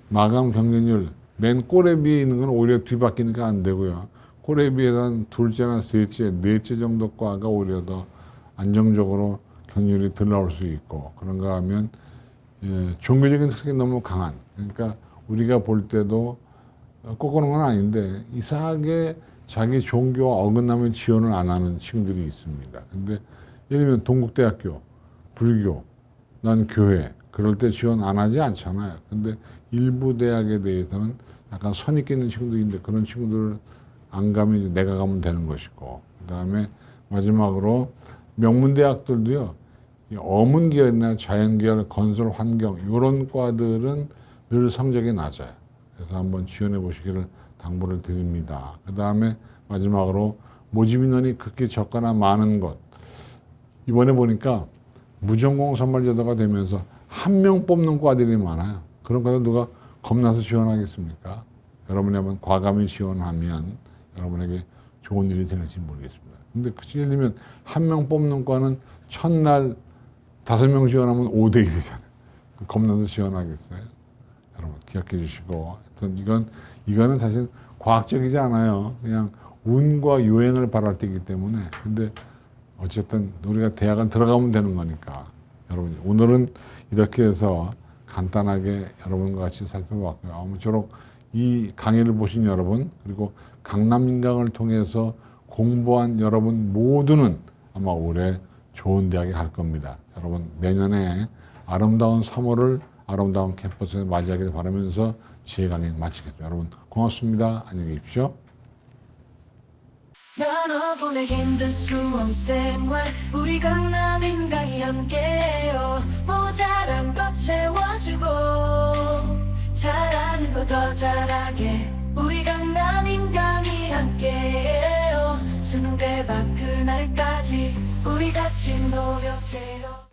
마감 경쟁률 맨 꼴에 비해 있는 건 오히려 뒤바뀌니까 안 되고요. 꼴에 비해서 한 둘째나 셋째, 넷째 정도 과가 오히려 더 안정적으로 경률이 덜 나올 수 있고 그런가 하면 종교적인 특색이 너무 강한, 그러니까 우리가 볼 때도 꺾는 건 아닌데 이상하게 자기 종교와 어긋나면 지원을 안 하는 친구들이 있습니다. 근데 예를 들면 동국대학교, 불교, 난 교회 그럴 때 지원 안 하지 않잖아요. 근데 일부 대학에 대해서는 약간 선입견 있는 친구들이 있는데 그런 친구들을 안 가면 이제 내가 가면 되는 것이고 그 다음에 마지막으로 명문대학들도요. 어문계열이나 자연계열, 건설, 환경 이런 과들은 늘 성적이 낮아요. 그래서 한번 지원해 보시기를 당부를 드립니다. 그 다음에 마지막으로 모집 인원이 극히 적거나 많은 것. 이번에 보니까 무전공 선발제도가 되면서 한 명 뽑는 과들이 많아요. 그런 과들 누가 겁나서 지원하겠습니까? 여러분이 한번 과감히 지원하면 여러분에게 좋은 일이 될지 모르겠습니다. 근데 예를 들면 한 명 뽑는 과는 첫날 5명 지원하면 5대 1이잖아요. 겁나서 지원하겠어요? 여러분 기억해 주시고 하여튼 이거는 사실 과학적이지 않아요. 그냥 운과 요행을 바랄 때이기 때문에 근데 어쨌든 우리가 대학은 들어가면 되는 거니까 여러분 오늘은 이렇게 해서 간단하게 여러분과 같이 살펴봤고요. 아무쪼록 이 강의를 보신 여러분 그리고 강남인강을 통해서 공부한 여러분 모두는 아마 올해 좋은 대학에 갈 겁니다. 여러분 내년에 아름다운 3월을 아름다운 캠퍼스에 맞이하기를 바라면서 제 강의 마치겠습니다. 여러분 고맙습니다. 안녕히 계십시오. 나눠보내 힘든 수험생활 우리 강남인강이 함께해요. 모자란 것 채워주고 잘하는 거 더 잘하게 우리 강남인강이 함께해요. 수능 대박 그날까지 우리 같이 노력해요.